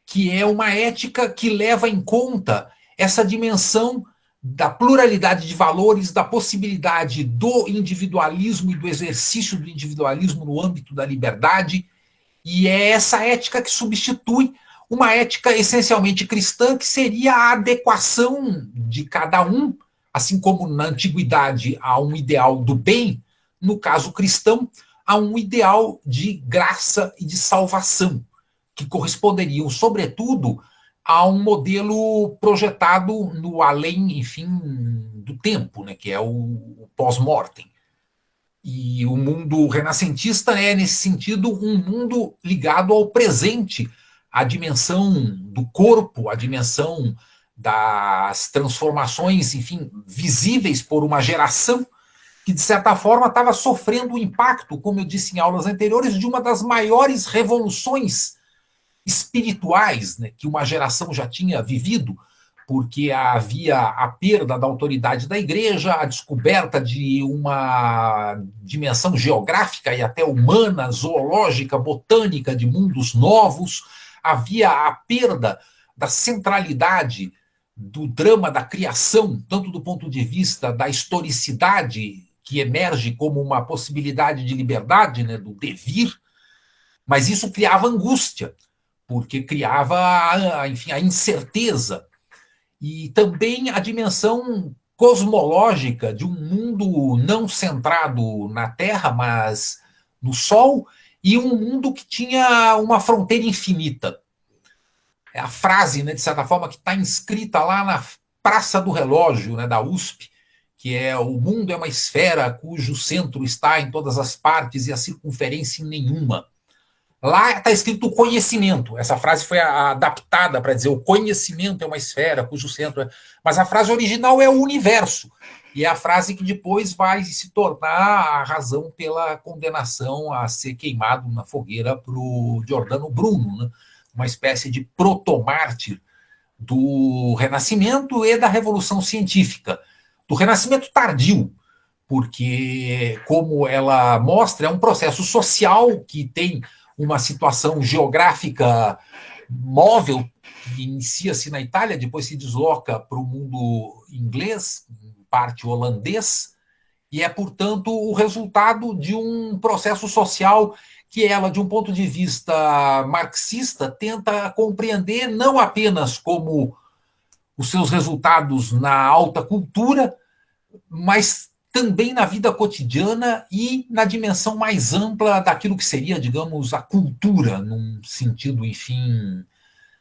Speaker 1: que é uma ética que leva em conta essa dimensão da pluralidade de valores, da possibilidade do individualismo e do exercício do individualismo no âmbito da liberdade, e é essa ética que substitui uma ética essencialmente cristã, que seria a adequação de cada um, assim como na antiguidade há um ideal do bem, no caso cristão, há um ideal de graça e de salvação, que corresponderiam, sobretudo, a um modelo projetado no além, enfim, do tempo, né, que é o pós-mortem. E o mundo renascentista é, nesse sentido, um mundo ligado ao presente, à dimensão do corpo, à dimensão das transformações, enfim, visíveis por uma geração que, de certa forma, estava sofrendo o impacto, como eu disse em aulas anteriores, de uma das maiores revoluções espirituais, né, que uma geração já tinha vivido, porque havia a perda da autoridade da igreja, a descoberta de uma dimensão geográfica e até humana, zoológica, botânica, de mundos novos, havia a perda da centralidade do drama da criação, tanto do ponto de vista da historicidade, que emerge como uma possibilidade de liberdade, né, do devir, mas isso criava angústia, porque criava, enfim, a incerteza, e também a dimensão cosmológica de um mundo não centrado na Terra, mas no Sol, e um mundo que tinha uma fronteira infinita. É a frase, né, de certa forma, que está inscrita lá na Praça do Relógio, né, da USP, que é: o mundo é uma esfera cujo centro está em todas as partes e a circunferência em nenhuma. Lá está escrito conhecimento. Essa frase foi adaptada para dizer o conhecimento é uma esfera cujo centro é... Mas a frase original é o universo. E é a frase que depois vai se tornar a razão pela condenação a ser queimado na fogueira para o Giordano Bruno, né? Uma espécie de protomártir do Renascimento e da Revolução Científica. Do Renascimento tardio, porque, como ela mostra, é um processo social que tem uma situação geográfica móvel, que inicia-se na Itália, depois se desloca para o mundo inglês, parte holandês, e é, portanto, o resultado de um processo social que ela, de um ponto de vista marxista, tenta compreender não apenas como os seus resultados na alta cultura, mas também na vida cotidiana e na dimensão mais ampla daquilo que seria, digamos, a cultura, num sentido, enfim,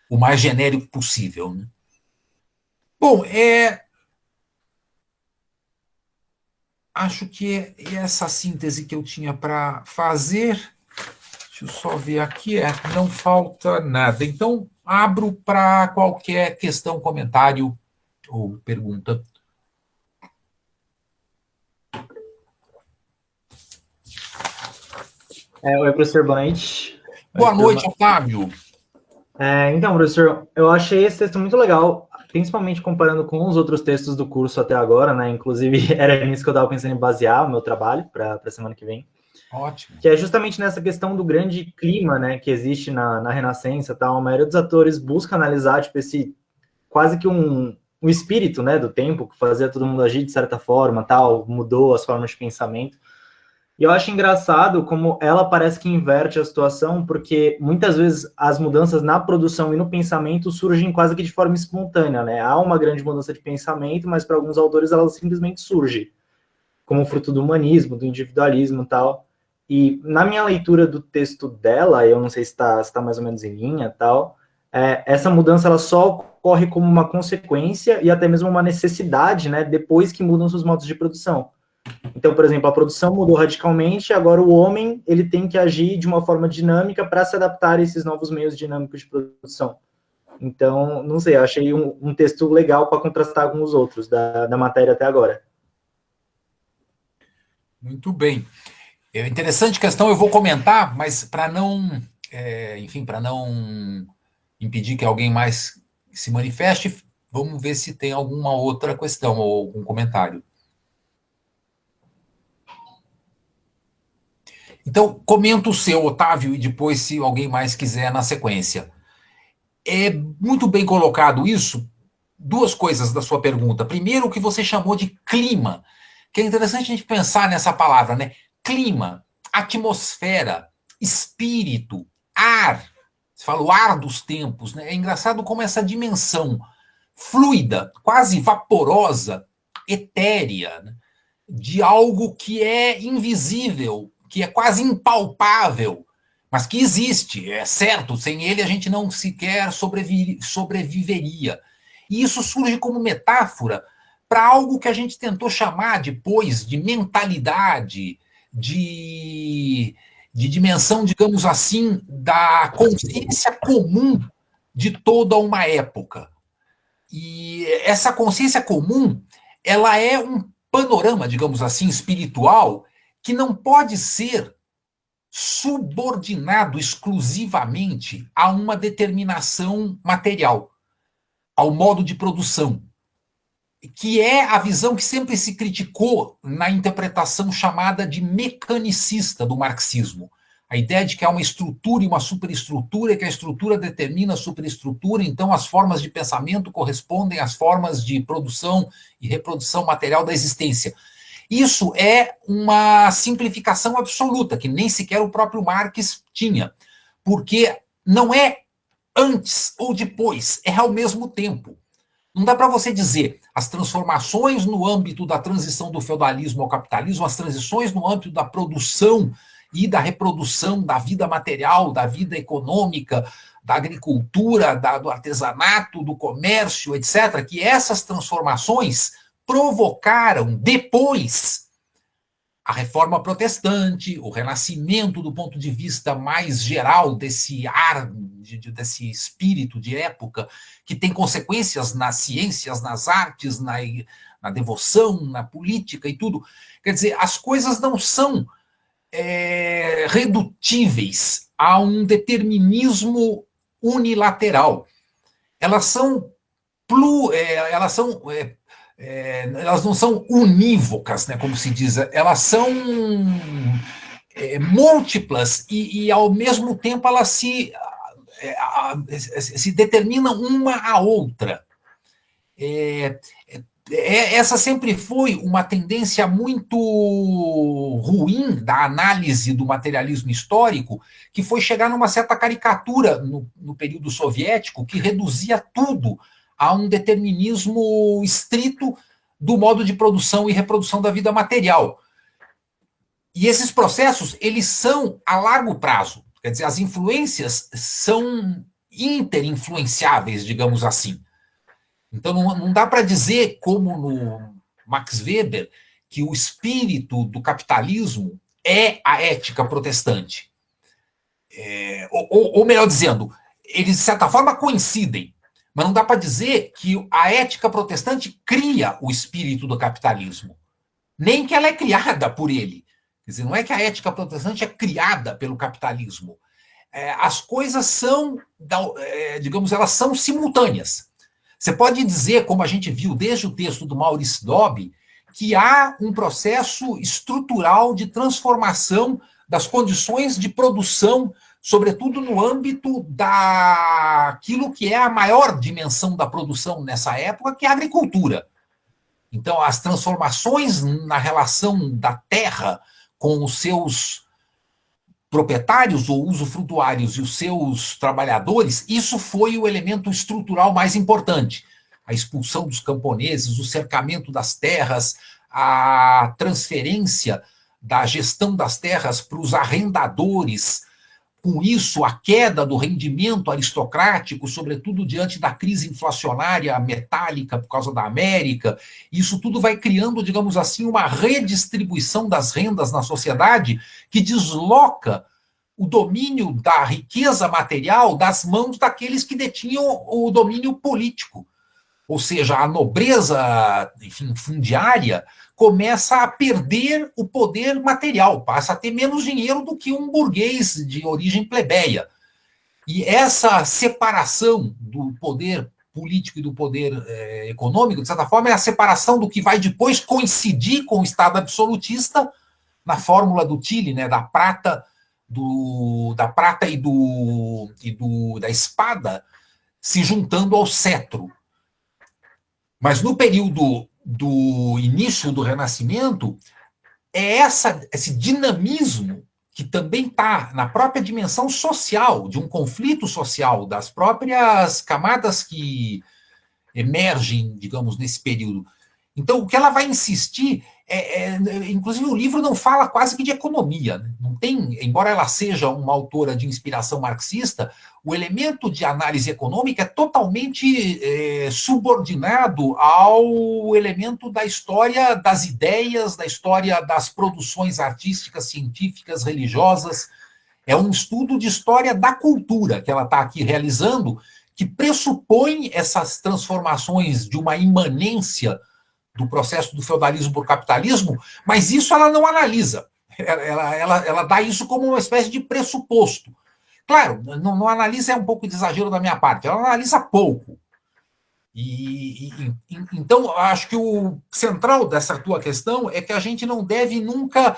Speaker 1: o mais genérico possível, né? Bom, acho que é essa síntese que eu tinha para fazer. Deixa eu só ver aqui, não falta nada. Então, abro para qualquer questão, comentário ou pergunta.
Speaker 3: Oi, professor, boa noite.
Speaker 1: Boa noite, Otávio.
Speaker 3: Então, professor, eu achei esse texto muito legal, principalmente comparando com os outros textos do curso até agora, né? Inclusive, era nisso que eu estava pensando em basear o meu trabalho para a semana que vem.
Speaker 1: Ótimo.
Speaker 3: que é justamente nessa questão do grande clima, né, que existe na Renascença, tal. A maioria dos atores busca analisar, tipo, esse quase que um espírito, né, do tempo, que fazia todo mundo agir de certa forma, tal, mudou as formas de pensamento. E eu acho engraçado como ela parece que inverte a situação, porque muitas vezes as mudanças na produção e no pensamento surgem quase que de forma espontânea, né? Há uma grande mudança de pensamento, mas para alguns autores ela simplesmente surge, como fruto do humanismo, do individualismo e tal. E na minha leitura do texto dela, eu não sei se está mais ou menos em linha tal, essa mudança ela só ocorre como uma consequência e até mesmo uma necessidade, né? Depois que mudam os modos de produção. Então, por exemplo, a produção mudou radicalmente, agora o homem ele tem que agir de uma forma dinâmica para se adaptar a esses novos meios dinâmicos de produção. Então, não sei, eu achei um texto legal para contrastar com os outros da matéria até agora.
Speaker 1: Muito bem. É interessante questão, eu vou comentar, mas para não, enfim, para não impedir que alguém mais se manifeste, vamos ver se tem alguma outra questão ou algum comentário. Então, comenta o seu, Otávio, e depois, se alguém mais quiser, na sequência. É muito bem colocado isso. Duas coisas da sua pergunta. Primeiro, o que você chamou de clima, que é interessante a gente pensar nessa palavra, né? Clima, atmosfera, espírito, ar. Você fala o ar dos tempos, né? É engraçado como essa dimensão fluida, quase vaporosa, etérea, né? De algo que é invisível, que é quase impalpável, mas que existe, é certo, sem ele a gente não sequer sobreviveria. E isso surge como metáfora para algo que a gente tentou chamar depois de mentalidade, de dimensão, digamos assim, da consciência comum de toda uma época. E essa consciência comum, ela é um panorama, digamos assim, espiritual, que não pode ser subordinado exclusivamente a uma determinação material, ao modo de produção, que é a visão que sempre se criticou na interpretação chamada de mecanicista do marxismo. A ideia de que há uma estrutura e uma superestrutura, e que a estrutura determina a superestrutura, então as formas de pensamento correspondem às formas de produção e reprodução material da existência. Isso é uma simplificação absoluta, que nem sequer o próprio Marx tinha, porque não é antes ou depois, é ao mesmo tempo. Não dá para você dizer as transformações no âmbito da transição do feudalismo ao capitalismo, as transições no âmbito da produção e da reprodução da vida material, da vida econômica, da agricultura, do artesanato, do comércio, etc., que essas transformações provocaram depois a reforma protestante, o renascimento do ponto de vista mais geral desse ar, desse espírito de época, que tem consequências nas ciências, nas artes, na devoção, na política e tudo. Quer dizer, as coisas não são redutíveis a um determinismo unilateral. Elas são elas não são unívocas, né, como se diz, elas são múltiplas e, ao mesmo tempo, elas se determinam uma à outra. Essa sempre foi uma tendência muito ruim da análise do materialismo histórico, que foi chegar numa certa caricatura no período soviético, que reduzia tudo a um determinismo estrito do modo de produção e reprodução da vida material. E esses processos, eles são a largo prazo. Quer dizer, as influências são interinfluenciáveis, digamos assim. Então, não dá para dizer, como no Max Weber, que o espírito do capitalismo é a ética protestante. Ou melhor dizendo, eles, de certa forma, coincidem. Mas não dá para dizer que a ética protestante cria o espírito do capitalismo. Nem que ela é criada por ele. Quer dizer, não é que a ética protestante é criada pelo capitalismo. As coisas são, digamos, elas são simultâneas. Você pode dizer, como a gente viu desde o texto do Maurice Dobb, que há um processo estrutural de transformação das condições de produção, sobretudo no âmbito daquilo que é a maior dimensão da produção nessa época, que é a agricultura. Então, as transformações na relação da terra com os seus proprietários ou usufrutuários e os seus trabalhadores, isso foi o elemento estrutural mais importante. A expulsão dos camponeses, o cercamento das terras, a transferência da gestão das terras para os arrendadores, com isso a queda do rendimento aristocrático, sobretudo diante da crise inflacionária metálica por causa da América, isso tudo vai criando, digamos assim, uma redistribuição das rendas na sociedade que desloca o domínio da riqueza material das mãos daqueles que detinham o domínio político. Ou seja, a nobreza, enfim, fundiária começa a perder o poder material, passa a ter menos dinheiro do que um burguês de origem plebeia. E essa separação do poder político e do poder econômico, de certa forma, é a separação do que vai depois coincidir com o Estado absolutista na fórmula do Tilly, né, da prata da espada se juntando ao cetro. Mas no período do início do Renascimento, é esse dinamismo que também está na própria dimensão social, de um conflito social, das próprias camadas que emergem, digamos, nesse período. Então, o que ela vai insistir inclusive, o livro não fala quase que de economia. Não tem, embora ela seja uma autora de inspiração marxista, o elemento de análise econômica é totalmente subordinado ao elemento da história das ideias, da história das produções artísticas, científicas, religiosas. É um estudo de história da cultura que ela está aqui realizando, que pressupõe essas transformações de uma imanência do processo do feudalismo para o capitalismo, mas isso ela não analisa. Ela dá isso como uma espécie de pressuposto. Claro, não analisa, é um pouco de exagero da minha parte, ela analisa pouco. Então, acho que o central dessa tua questão é que a gente não deve nunca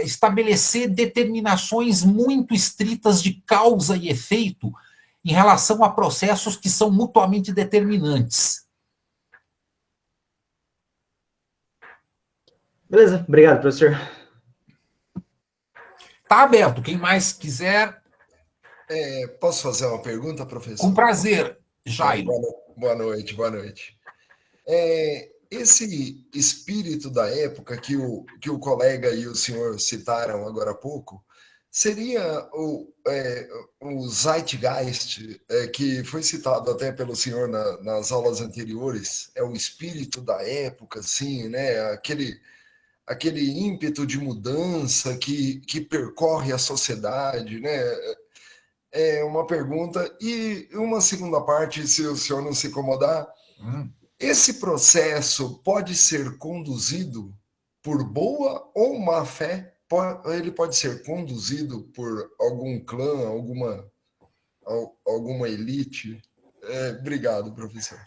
Speaker 1: estabelecer determinações muito estritas de causa e efeito em relação a processos que são mutuamente determinantes.
Speaker 3: Beleza, obrigado, professor.
Speaker 1: Está aberto, quem mais quiser.
Speaker 4: Posso fazer uma pergunta, professor?
Speaker 1: Com prazer, Jairo.
Speaker 4: Boa noite, boa noite. Esse espírito da época que o colega e o senhor citaram agora há pouco, seria o Zeitgeist, que foi citado até pelo senhor nas aulas anteriores, é o espírito da época, assim, né? Aquele ímpeto de mudança que percorre a sociedade, né? É uma pergunta. E uma segunda parte, se o senhor não se incomodar, esse processo pode ser conduzido por boa ou má fé? Ele pode ser conduzido por algum clã, alguma elite? Obrigado, professor.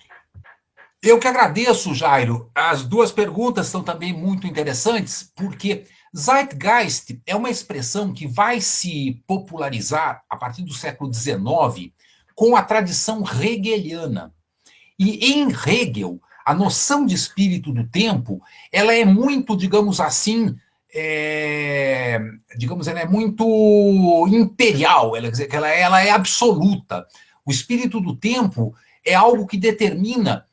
Speaker 1: Eu que agradeço, Jairo. As duas perguntas são também muito interessantes, porque Zeitgeist é uma expressão que vai se popularizar a partir do século XIX com a tradição hegeliana. E em Hegel, a noção de espírito do tempo, ela é muito, digamos assim, ela é muito imperial, ela é absoluta. O espírito do tempo é algo que determina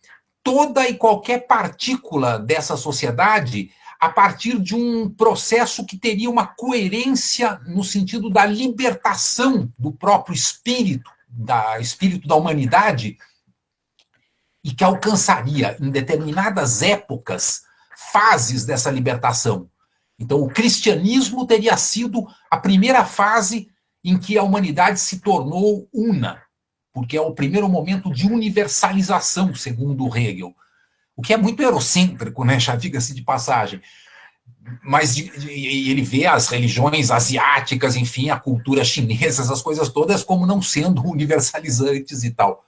Speaker 1: toda e qualquer partícula dessa sociedade a partir de um processo que teria uma coerência no sentido da libertação do próprio espírito da humanidade, e que alcançaria, em determinadas épocas, fases dessa libertação. Então, o cristianismo teria sido a primeira fase em que a humanidade se tornou una, porque é o primeiro momento de universalização, segundo Hegel. O que é muito eurocêntrico, né? Já diga-se de passagem. Mas ele vê as religiões asiáticas, enfim, a cultura chinesa, essas coisas todas, como não sendo universalizantes e tal.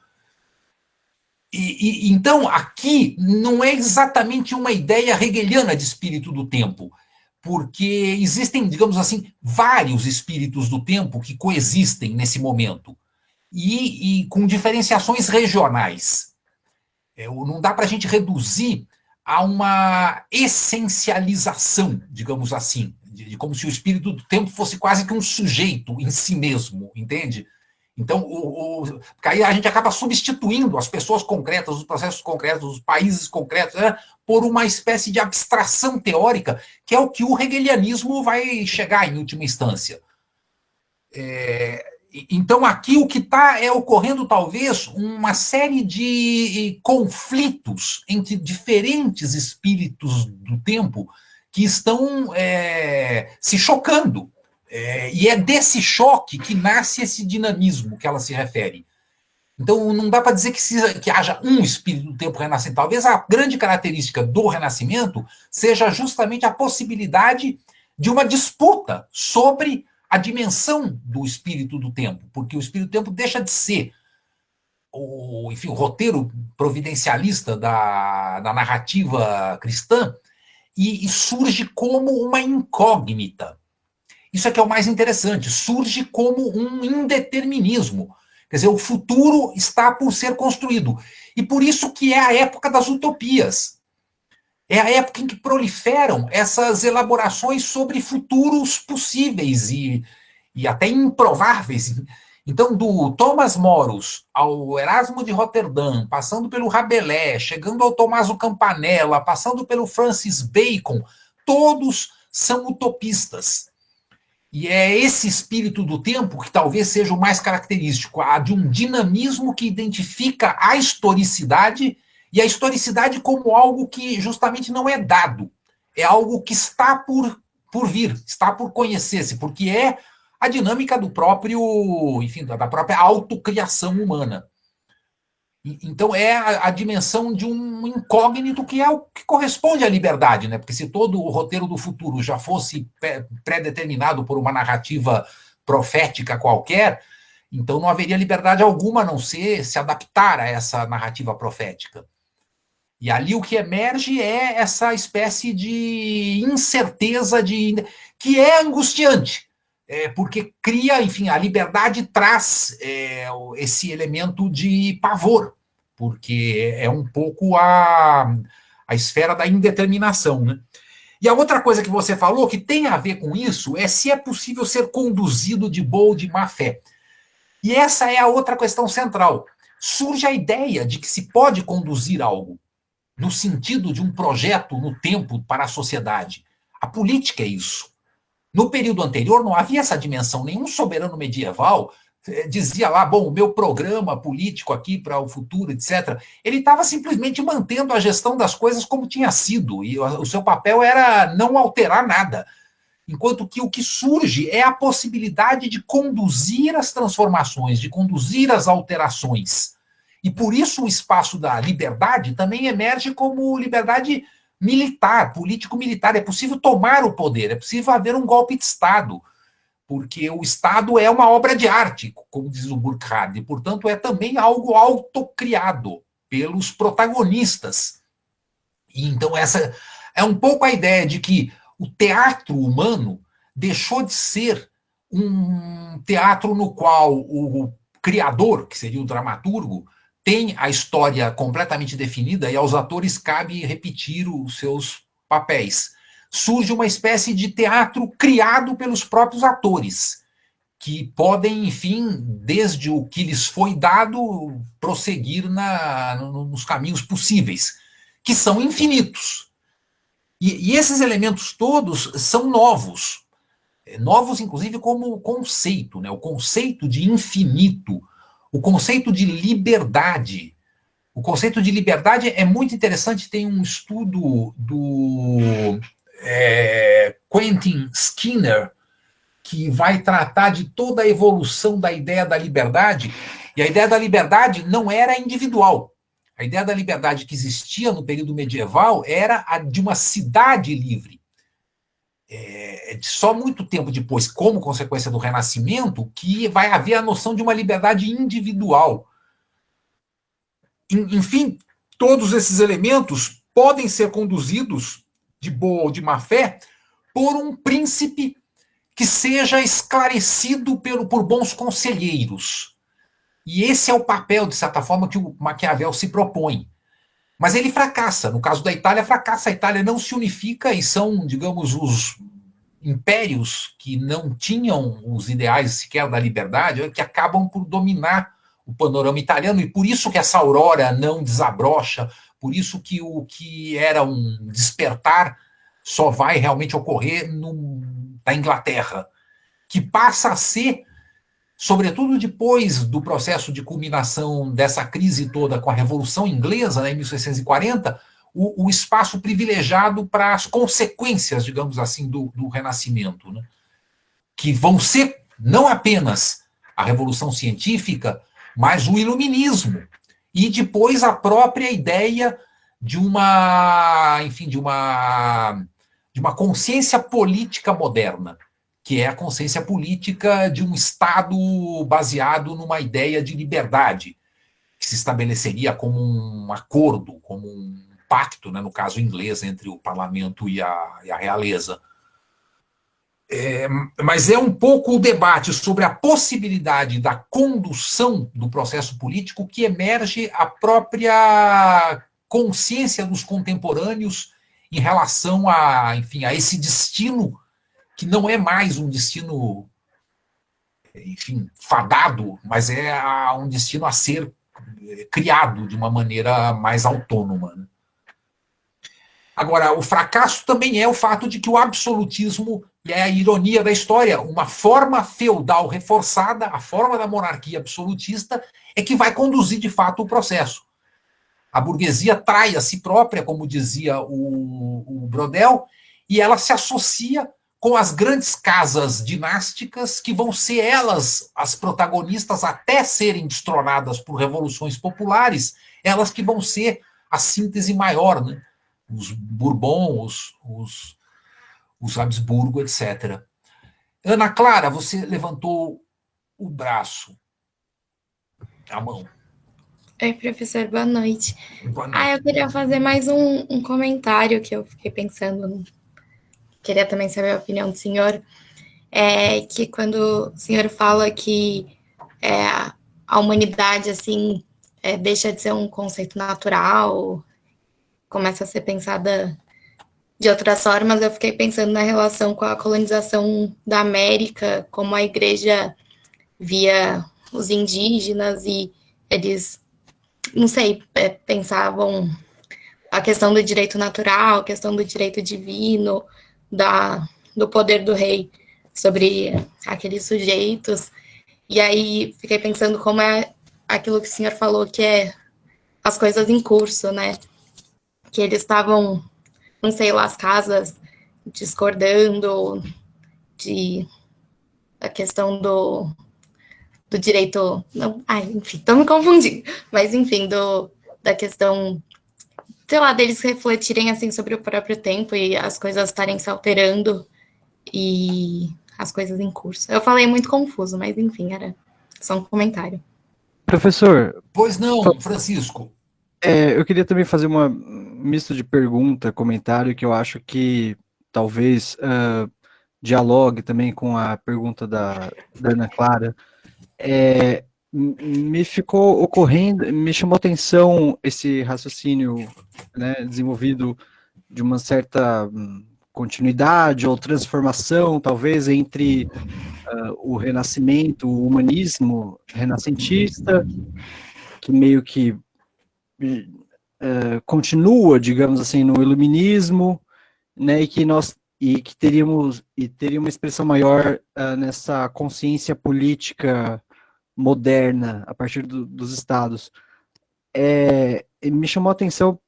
Speaker 1: Então, aqui não é exatamente uma ideia hegeliana de espírito do tempo, porque existem, digamos assim, vários espíritos do tempo que coexistem nesse momento, e com diferenciações regionais. Não dá para a gente reduzir a uma essencialização, digamos assim, de como se o espírito do tempo fosse quase que um sujeito em si mesmo, entende? Então, porque aí a gente acaba substituindo as pessoas concretas, os processos concretos, os países concretos, né, por uma espécie de abstração teórica, que é o que o hegelianismo vai chegar em última instância. Então, aqui o que está ocorrendo, talvez, uma série de conflitos entre diferentes espíritos do tempo que estão se chocando. E é desse choque que nasce esse dinamismo que ela se refere. Então, não dá para dizer que haja um espírito do tempo renascente. Talvez a grande característica do renascimento seja justamente a possibilidade de uma disputa sobre a dimensão do espírito do tempo, porque o espírito do tempo deixa de ser o roteiro providencialista da narrativa cristã e surge como uma incógnita. Isso é que é o mais interessante, surge como um indeterminismo. Quer dizer, o futuro está por ser construído. E por isso que é a época das utopias. É a época em que proliferam essas elaborações sobre futuros possíveis e até improváveis. Então, do Thomas Moros ao Erasmo de Roterdã, passando pelo Rabelais, chegando ao Tommaso Campanella, passando pelo Francis Bacon, todos são utopistas. E é esse espírito do tempo que talvez seja o mais característico, a de um dinamismo que identifica a historicidade, e a historicidade como algo que justamente não é dado, é algo que está por vir, está por conhecer-se, porque é a dinâmica do próprio, enfim, da própria autocriação humana. Então é a dimensão de um incógnito que é o que corresponde à liberdade, né? Porque se todo o roteiro do futuro já fosse pré-determinado por uma narrativa profética qualquer, então não haveria liberdade alguma a não ser se adaptar a essa narrativa profética. E ali o que emerge é essa espécie de incerteza que é angustiante, porque cria, enfim, a liberdade traz esse elemento de pavor, porque é um pouco a esfera da indeterminação, né? E a outra coisa que você falou, que tem a ver com isso, é se é possível ser conduzido de boa ou de má fé. E essa é a outra questão central. Surge a ideia de que se pode conduzir algo no sentido de um projeto no tempo para a sociedade. A política é isso. No período anterior não havia essa dimensão. Nenhum soberano medieval dizia lá, bom, o meu programa político aqui para o futuro, etc. Ele estava simplesmente mantendo a gestão das coisas como tinha sido, e o seu papel era não alterar nada. Enquanto que o que surge é a possibilidade de conduzir as transformações, de conduzir as alterações. E por isso o espaço da liberdade também emerge como liberdade militar, político-militar. É possível tomar o poder, é possível haver um golpe de Estado, porque o Estado é uma obra de arte, como diz o Burkhardt, e, portanto, é também algo autocriado pelos protagonistas. E, então, essa é um pouco a ideia de que o teatro humano deixou de ser um teatro no qual o criador, que seria o dramaturgo, tem a história completamente definida e aos atores cabe repetir os seus papéis. Surge uma espécie de teatro criado pelos próprios atores, que podem, enfim, desde o que lhes foi dado, prosseguir nos caminhos possíveis, que são infinitos. E esses elementos todos são novos. Novos, inclusive, como conceito, né? O conceito de infinito, o conceito de liberdade. O conceito de liberdade é muito interessante. Tem um estudo do Quentin Skinner, que vai tratar de toda a evolução da ideia da liberdade. E a ideia da liberdade não era individual. A ideia da liberdade que existia no período medieval era a de uma cidade livre. Só muito tempo depois, como consequência do Renascimento, que vai haver a noção de uma liberdade individual. Enfim, todos esses elementos podem ser conduzidos de boa ou de má fé por um príncipe que seja esclarecido por bons conselheiros. E esse é o papel, de certa forma, que o Maquiavel se propõe. Mas ele fracassa. No caso da Itália, fracassa. A Itália não se unifica e são, digamos, os impérios que não tinham os ideais sequer da liberdade, que acabam por dominar o panorama italiano, e por isso que essa aurora não desabrocha, por isso que o que era um despertar só vai realmente ocorrer na Inglaterra, que passa a ser, sobretudo depois do processo de culminação dessa crise toda com a Revolução Inglesa, né, em 1640, o espaço privilegiado para as consequências, digamos assim, do Renascimento, né, que vão ser não apenas a Revolução Científica, mas o Iluminismo, e depois a própria ideia de enfim, de uma consciência política moderna, que é a consciência política de um Estado baseado numa ideia de liberdade, que se estabeleceria como um acordo, como um pacto, né, no caso inglês, entre o parlamento e a realeza. Mas é um pouco o debate sobre a possibilidade da condução do processo político que emerge a própria consciência dos contemporâneos em relação enfim, a esse destino que não é mais um destino, enfim, fadado, mas é um destino a ser criado de uma maneira mais autônoma, né? Agora, o fracasso também é o fato de que o absolutismo, e é a ironia da história, uma forma feudal reforçada, a forma da monarquia absolutista, é que vai conduzir de fato o processo. A burguesia trai a si própria, como dizia o Brodel, e ela se associa com as grandes casas dinásticas, que vão ser elas as protagonistas até serem destronadas por revoluções populares, elas que vão ser a síntese maior, né? Os Bourbon, os Habsburgo, etc. Ana Clara, você levantou o braço, a mão.
Speaker 5: Oi, professor, boa noite.
Speaker 1: Boa noite.
Speaker 5: Eu queria fazer mais um comentário que eu fiquei pensando, queria também saber a opinião do senhor, que quando o senhor fala que a humanidade, assim, deixa de ser um conceito natural, começa a ser pensada de outras formas, eu fiquei pensando na relação com a colonização da América, como a igreja via os indígenas e eles, não sei, pensavam a questão do direito natural, a questão do direito divino, do poder do rei sobre aqueles sujeitos, e aí fiquei pensando como é aquilo que o senhor falou, que é as coisas em curso, né? Que eles estavam, não sei lá, as casas discordando da questão do direito, não, enfim, estou me confundindo, mas enfim, da questão, sei lá, deles refletirem assim sobre o próprio tempo e as coisas estarem se alterando e as coisas em curso. Eu falei muito confuso, mas enfim, era só um comentário.
Speaker 6: Professor.
Speaker 1: Pois não, Francisco.
Speaker 6: Eu queria também fazer uma misto de pergunta, comentário, que eu acho que talvez dialogue também com a pergunta da Ana Clara. Me ficou ocorrendo, me chamou atenção esse raciocínio, né, desenvolvido de uma certa continuidade ou transformação, talvez, entre o Renascimento, o humanismo renascentista, que meio que continua, digamos assim, no iluminismo, né, e que teria uma expressão maior nessa consciência política moderna a partir dos estados. Me chamou a atenção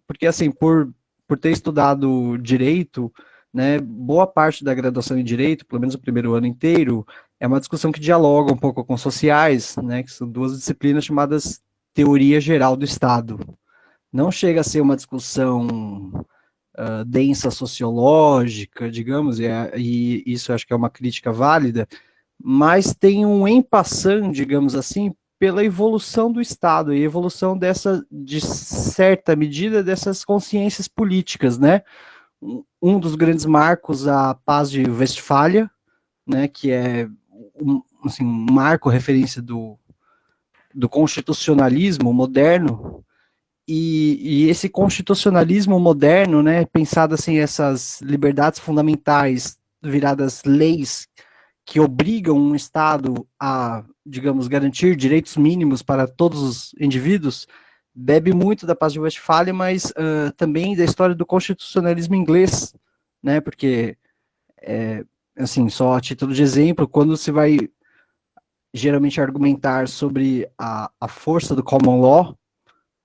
Speaker 6: porque, assim, por ter estudado direito, né, boa parte da graduação em direito, pelo menos o primeiro ano inteiro, é uma discussão que dialoga um pouco com sociais, né, que são duas disciplinas chamadas teoria geral do Estado. Não chega a ser uma discussão densa sociológica, digamos, e isso acho que é uma crítica válida, mas tem um en passant, digamos assim, pela evolução do Estado, e evolução de certa medida, dessas consciências políticas, né? um dos grandes marcos a Paz de Westfália, né, que é assim, um marco referência do constitucionalismo moderno, e esse constitucionalismo moderno, né, pensado assim, essas liberdades fundamentais viradas leis que obrigam um Estado a, digamos, garantir direitos mínimos para todos os indivíduos, bebe muito da Paz de Westfália, mas também da história do constitucionalismo inglês, né, porque, assim, só a título de exemplo, quando se vai geralmente argumentar sobre a força do common law,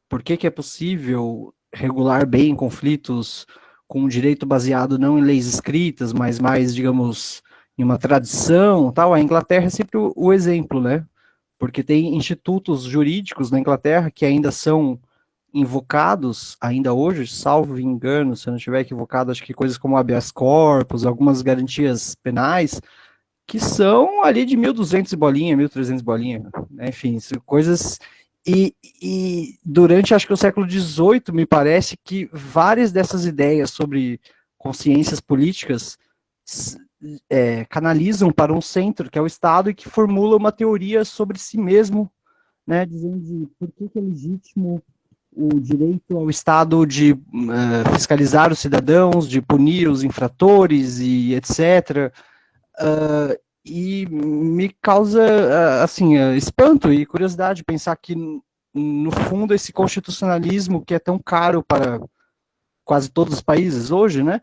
Speaker 6: por que é possível regular bem conflitos com um direito baseado não em leis escritas, mas mais, digamos, em uma tradição, tal, a Inglaterra é sempre o exemplo, né? Porque tem institutos jurídicos na Inglaterra que ainda são invocados, ainda hoje, salvo engano, se eu não estiver equivocado, acho que coisas como habeas corpus, algumas garantias penais, que são ali de 1.200 bolinha, 1.300 bolinha, né? Enfim, coisas... E durante, acho que o século XVIII, me parece que várias dessas ideias sobre consciências políticas canalizam para um centro, que é o Estado, e que formula uma teoria sobre si mesmo, né, dizendo por que é legítimo o direito ao Estado de fiscalizar os cidadãos, de punir os infratores e etc., e me causa, assim, espanto e curiosidade pensar que, no fundo, esse constitucionalismo que é tão caro para quase todos os países hoje, né,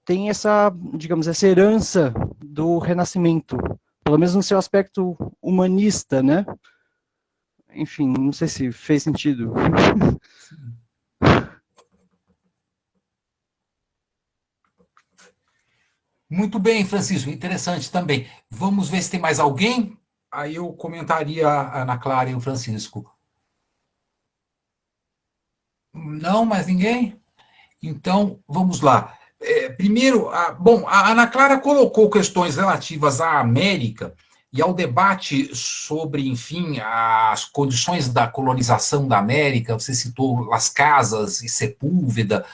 Speaker 6: tem essa, digamos, essa herança do Renascimento, pelo menos no seu aspecto humanista, né? Enfim, não sei se fez sentido.
Speaker 1: Muito bem, Francisco, interessante também. Vamos ver se tem mais alguém. Aí eu comentaria a Ana Clara e o Francisco. Não, mais ninguém? Então, vamos lá. Primeiro, a Ana Clara colocou questões relativas à América e ao debate sobre, enfim, as condições da colonização da América. Você citou Las Casas e Sepúlveda,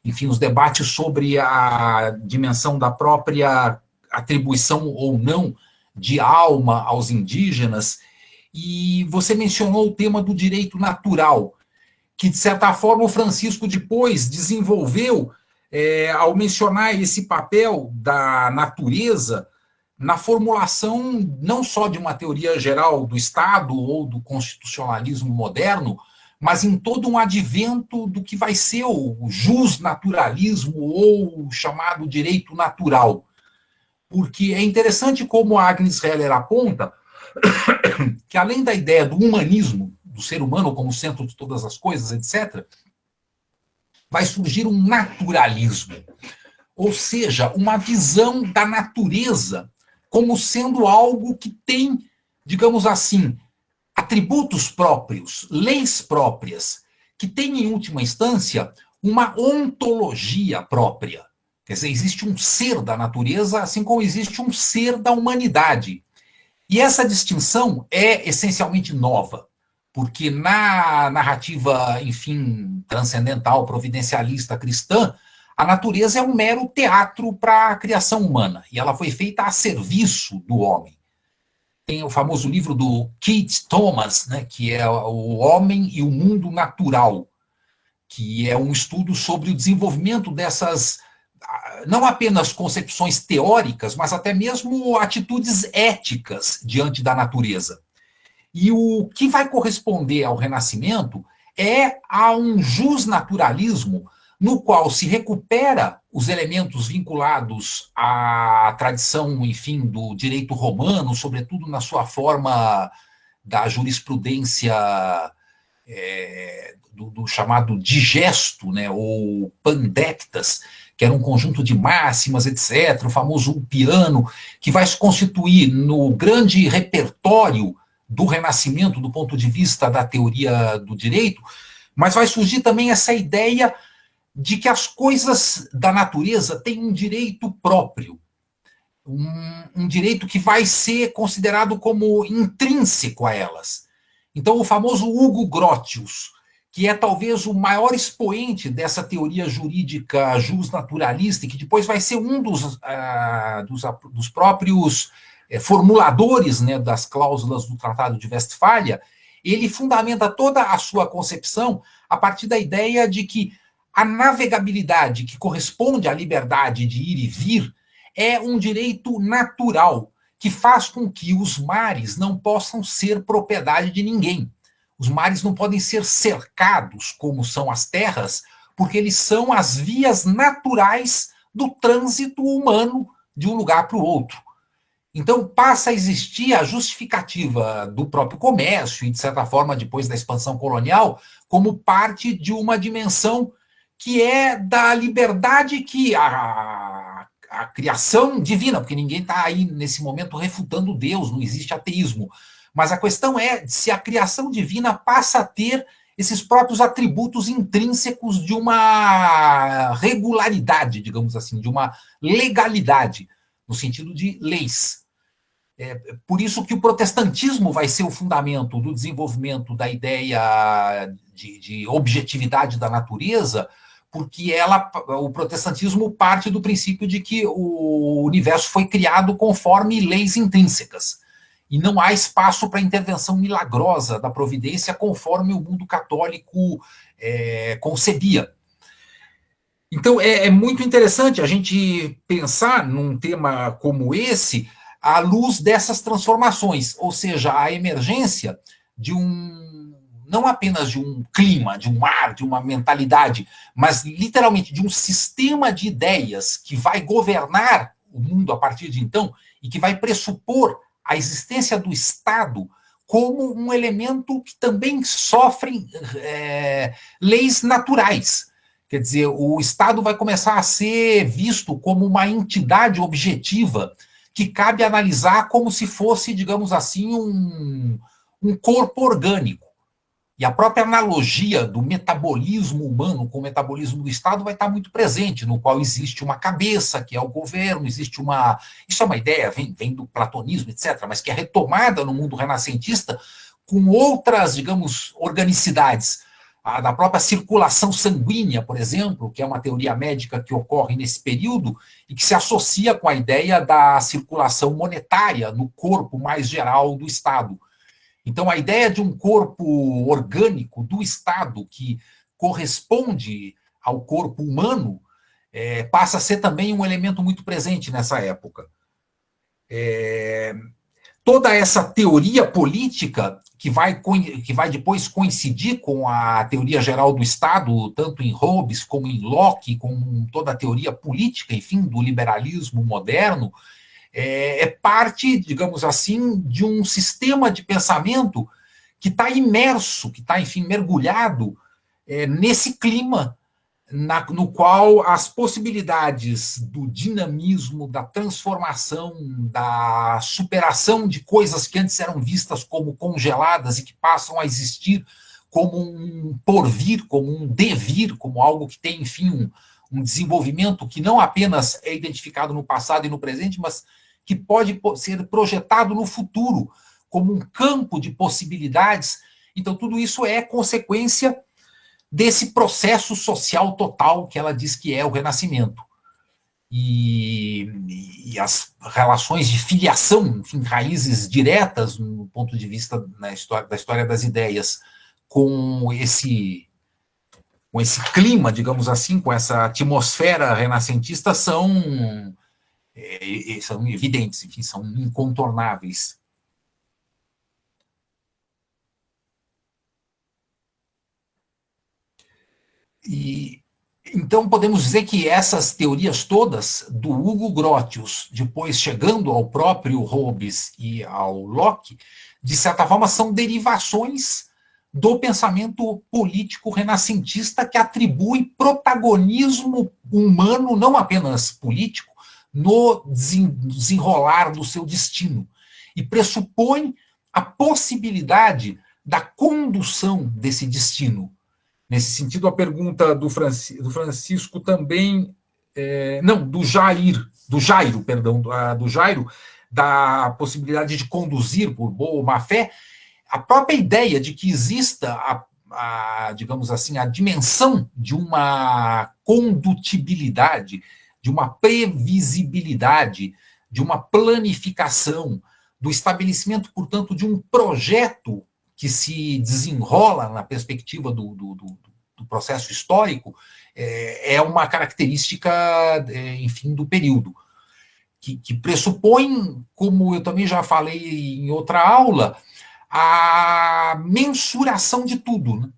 Speaker 1: enfim, os debates sobre a dimensão da própria atribuição ou não de alma aos indígenas. E você mencionou o tema do direito natural, que, de certa forma, o Francisco depois desenvolveu ao mencionar esse papel da natureza na formulação não só de uma teoria geral do Estado ou do constitucionalismo moderno, mas em todo um advento do que vai ser o justnaturalismo ou o chamado direito natural. Porque é interessante como a Agnes Heller aponta que, além da ideia do humanismo, do ser humano como centro de todas as coisas, etc., vai surgir um naturalismo, ou seja, uma visão da natureza como sendo algo que tem, digamos assim, atributos próprios, leis próprias, que tem, em última instância, uma ontologia própria. Quer dizer, existe um ser da natureza, assim como existe um ser da humanidade. E essa distinção é essencialmente nova, porque na narrativa, enfim, transcendental, providencialista cristã, a natureza é um mero teatro para a criação humana, e ela foi feita a serviço do homem. Tem o famoso livro do Keith Thomas, né, que é O Homem e o Mundo Natural, que é um estudo sobre o desenvolvimento dessas, não apenas concepções teóricas, mas até mesmo atitudes éticas diante da natureza. E o que vai corresponder ao Renascimento é a um justnaturalismo no qual se recupera os elementos vinculados à tradição, enfim, do direito romano, sobretudo na sua forma da jurisprudência do chamado digesto, né, ou pandectas, que era um conjunto de máximas, etc., o famoso ulpiano, que vai se constituir no grande repertório do Renascimento do ponto de vista da teoria do direito, mas vai surgir também essa ideia de que as coisas da natureza têm um direito próprio, um direito que vai ser considerado como intrínseco a elas. Então, o famoso Hugo Grotius, que é talvez o maior expoente dessa teoria jurídica justnaturalista, e que depois vai ser um dos próprios formuladores, né, das cláusulas do Tratado de Westfália. Ele fundamenta toda a sua concepção a partir da ideia de que a navegabilidade, que corresponde à liberdade de ir e vir, é um direito natural, que faz com que os mares não possam ser propriedade de ninguém. Os mares não podem ser cercados, como são as terras, porque eles são as vias naturais do trânsito humano de um lugar para o outro. Então, passa a existir a justificativa do próprio comércio e, de certa forma, depois da expansão colonial, como parte de uma dimensão que é da liberdade que a criação divina, porque ninguém está aí, nesse momento, refutando Deus, não existe ateísmo. Mas a questão é se a criação divina passa a ter esses próprios atributos intrínsecos de uma regularidade, digamos assim, de uma legalidade, no sentido de leis. Por isso que o protestantismo vai ser o fundamento do desenvolvimento da ideia de objetividade da natureza, porque o protestantismo parte do princípio de que o universo foi criado conforme leis intrínsecas, e não há espaço para intervenção milagrosa da providência conforme o mundo católico concebia. Então, é muito interessante a gente pensar num tema como esse à luz dessas transformações, ou seja, a emergência de não apenas de um clima, de um ar, de uma mentalidade, mas literalmente de um sistema de ideias que vai governar o mundo a partir de então e que vai pressupor a existência do Estado como um elemento que também sofre leis naturais. Quer dizer, o Estado vai começar a ser visto como uma entidade objetiva que cabe analisar como se fosse, digamos assim, um corpo orgânico. E a própria analogia do metabolismo humano com o metabolismo do Estado vai estar muito presente, no qual existe uma cabeça, que é o governo, existe uma... Isso é uma ideia, vem do platonismo, etc., mas que é retomada no mundo renascentista com outras, digamos, organicidades. A da própria circulação sanguínea, por exemplo, que é uma teoria médica que ocorre nesse período e que se associa com a ideia da circulação monetária no corpo mais geral do Estado. Então, a ideia de um corpo orgânico do Estado que corresponde ao corpo humano passa a ser também um elemento muito presente nessa época. Toda essa teoria política que vai depois coincidir com a teoria geral do Estado, tanto em Hobbes como em Locke, com toda a teoria política, enfim, do liberalismo moderno, é parte, digamos assim, de um sistema de pensamento que está imerso, que está, enfim, mergulhado nesse clima no qual as possibilidades do dinamismo, da transformação, da superação de coisas que antes eram vistas como congeladas e que passam a existir como um porvir, como um devir, como algo que tem, enfim, um desenvolvimento que não apenas é identificado no passado e no presente, mas que pode ser projetado no futuro como um campo de possibilidades. Então, tudo isso é consequência desse processo social total que ela diz que é o Renascimento. E as relações de filiação, enfim, raízes diretas, no ponto de vista da história das ideias, com esse clima, digamos assim, com essa atmosfera renascentista, são evidentes, enfim, são incontornáveis. E então podemos dizer que essas teorias todas, do Hugo Grotius, depois chegando ao próprio Hobbes e ao Locke, de certa forma são derivações do pensamento político renascentista que atribui protagonismo humano, não apenas político, no desenrolar do seu destino, e pressupõe a possibilidade da condução desse destino. Nesse sentido, a pergunta do Francisco também, do Jairo, da possibilidade de conduzir por boa ou má fé, a própria ideia de que exista digamos assim, a dimensão de uma condutibilidade, de uma previsibilidade, de uma planificação, do estabelecimento, portanto, de um projeto que se desenrola na perspectiva do processo histórico, é uma característica, enfim, do período, que pressupõe, como eu também já falei em outra aula, a mensuração de tudo, né?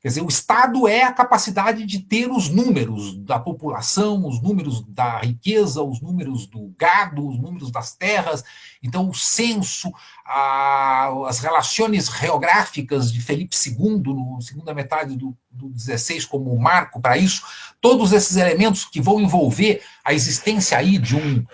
Speaker 1: Quer dizer, o Estado é a capacidade de ter os números da população, os números da riqueza, os números do gado, os números das terras. Então, o censo, as relações geográficas de Felipe II, na segunda metade do XVI, como marco para isso, todos esses elementos que vão envolver a existência aí de um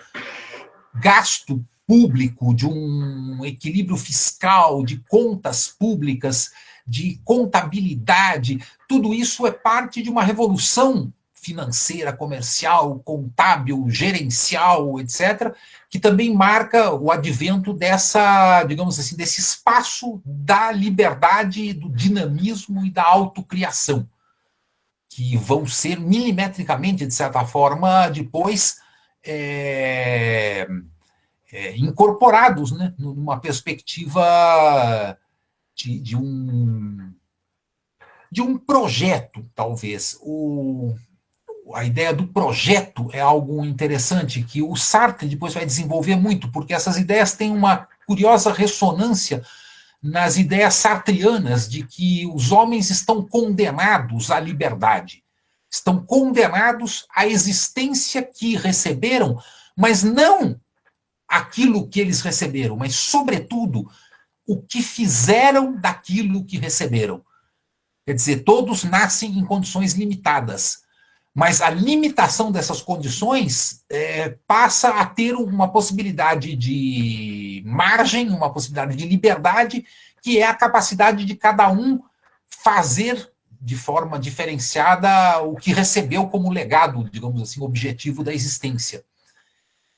Speaker 1: gasto público, de um equilíbrio fiscal, de contas públicas, de contabilidade, tudo isso é parte de uma revolução financeira, comercial, contábil, gerencial, etc., que também marca o advento dessa, digamos assim, desse espaço da liberdade, do dinamismo e da autocriação, que vão ser milimetricamente, de certa forma, depois incorporados, né, numa perspectiva de um projeto, talvez. A ideia do projeto é algo interessante, que o Sartre depois vai desenvolver muito, porque essas ideias têm uma curiosa ressonância nas ideias sartrianas de que os homens estão condenados à liberdade, estão condenados à existência que receberam, mas não aquilo que eles receberam, mas, sobretudo, o que fizeram daquilo que receberam. Quer dizer, todos nascem em condições limitadas, mas a limitação dessas condições passa a ter uma possibilidade de margem, uma possibilidade de liberdade, que é a capacidade de cada um fazer de forma diferenciada o que recebeu como legado, digamos assim, objetivo da existência.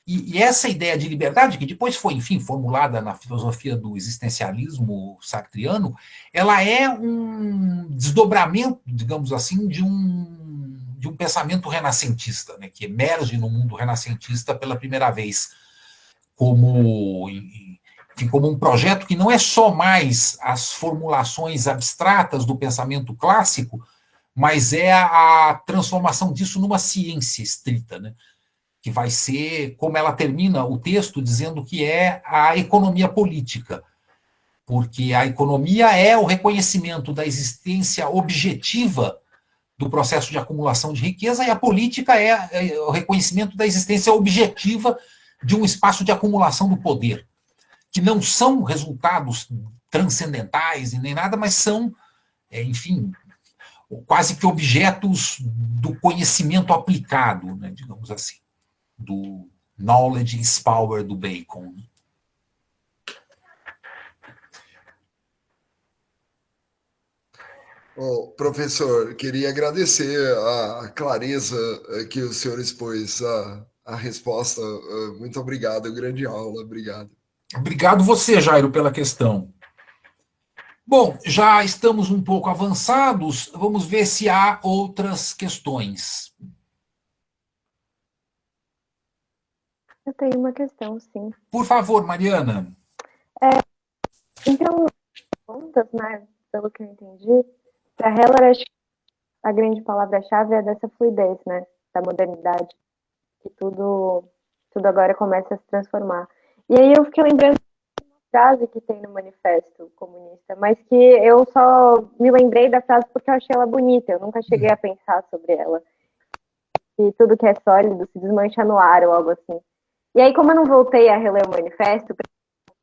Speaker 1: E essa ideia de liberdade, que depois foi, enfim, formulada na filosofia do existencialismo sartriano, ela é um desdobramento, digamos assim, de um pensamento renascentista, né, que emerge no mundo renascentista pela primeira vez, como um projeto que não é só mais as formulações abstratas do pensamento clássico, mas é a transformação disso numa ciência estrita, né? Que vai ser, como ela termina o texto, dizendo que é a economia política, porque a economia é o reconhecimento da existência objetiva do processo de acumulação de riqueza, e a política é o reconhecimento da existência objetiva de um espaço de acumulação do poder, que não são resultados transcendentais e nem nada, mas são, enfim, quase que objetos do conhecimento aplicado, né, digamos assim, do knowledge is power do Bacon.
Speaker 4: Professor, queria agradecer a clareza que o senhor expôs a resposta. Muito obrigado, grande aula, obrigado.
Speaker 1: Obrigado você, Jairo, pela questão. Bom, já estamos um pouco avançados, vamos ver se há outras questões.
Speaker 7: Eu tenho uma questão, sim.
Speaker 1: Por favor, Mariana.
Speaker 7: Então, contas, né, pelo que eu entendi, para Heller, acho que a grande palavra-chave é dessa fluidez, né, da modernidade, que tudo agora começa a se transformar. E aí eu fiquei lembrando de uma frase que tem no Manifesto Comunista, mas que eu só me lembrei da frase porque eu achei ela bonita, eu nunca cheguei a pensar sobre ela. Que tudo que é sólido se desmancha no ar ou algo assim. E aí, como eu não voltei a reler o manifesto,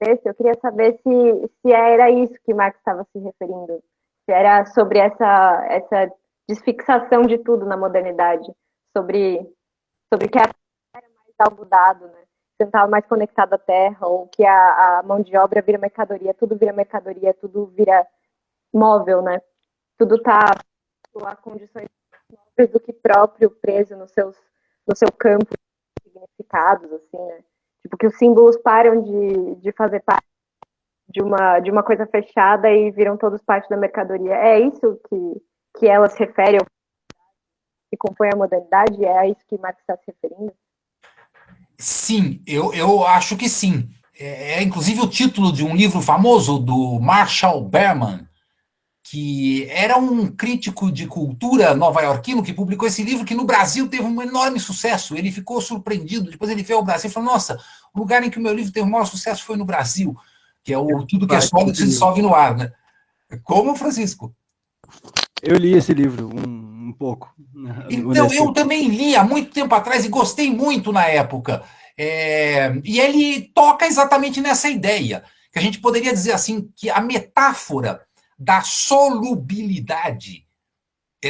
Speaker 7: eu queria saber se era isso que Marx estava se referindo, se era sobre essa desfixação de tudo na modernidade, sobre que a terra era mais algo dado, né? Você não estava mais conectado à terra, ou que a mão de obra vira mercadoria, tudo vira móvel, né? Tudo está a condições móveis do que próprio, preso no seu campo significados, assim, né? Tipo, que os símbolos param de fazer parte de uma coisa fechada e viram todos parte da mercadoria. É isso que ela se refere, que compõe a modernidade? É a isso que Marx está se referindo?
Speaker 1: Sim, eu acho que sim. É inclusive o título de um livro famoso do Marshall Berman, que era um crítico de cultura nova-iorquino que publicou esse livro, que no Brasil teve um enorme sucesso. Ele ficou surpreendido. Depois ele veio ao Brasil e falou: nossa, o lugar em que o meu livro teve o maior sucesso foi no Brasil, que é o Tudo que é Sólido se dissolve no ar, né? Como, Francisco?
Speaker 6: Eu li esse livro um pouco.
Speaker 1: Então, eu também li há muito tempo atrás e gostei muito na época. E ele toca exatamente nessa ideia, que a gente poderia dizer assim, que a metáfora da solubilidade,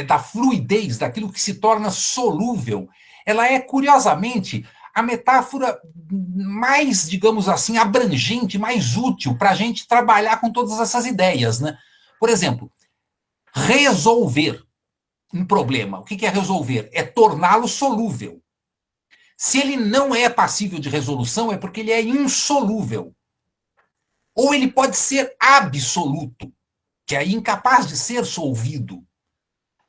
Speaker 1: da fluidez, daquilo que se torna solúvel, ela é, curiosamente, a metáfora mais, digamos assim, abrangente, mais útil para a gente trabalhar com todas essas ideias, né? Por exemplo, resolver um problema. O que é resolver? É torná-lo solúvel. Se ele não é passível de resolução, é porque ele é insolúvel. Ou ele pode ser absoluto, que é incapaz de ser solvido.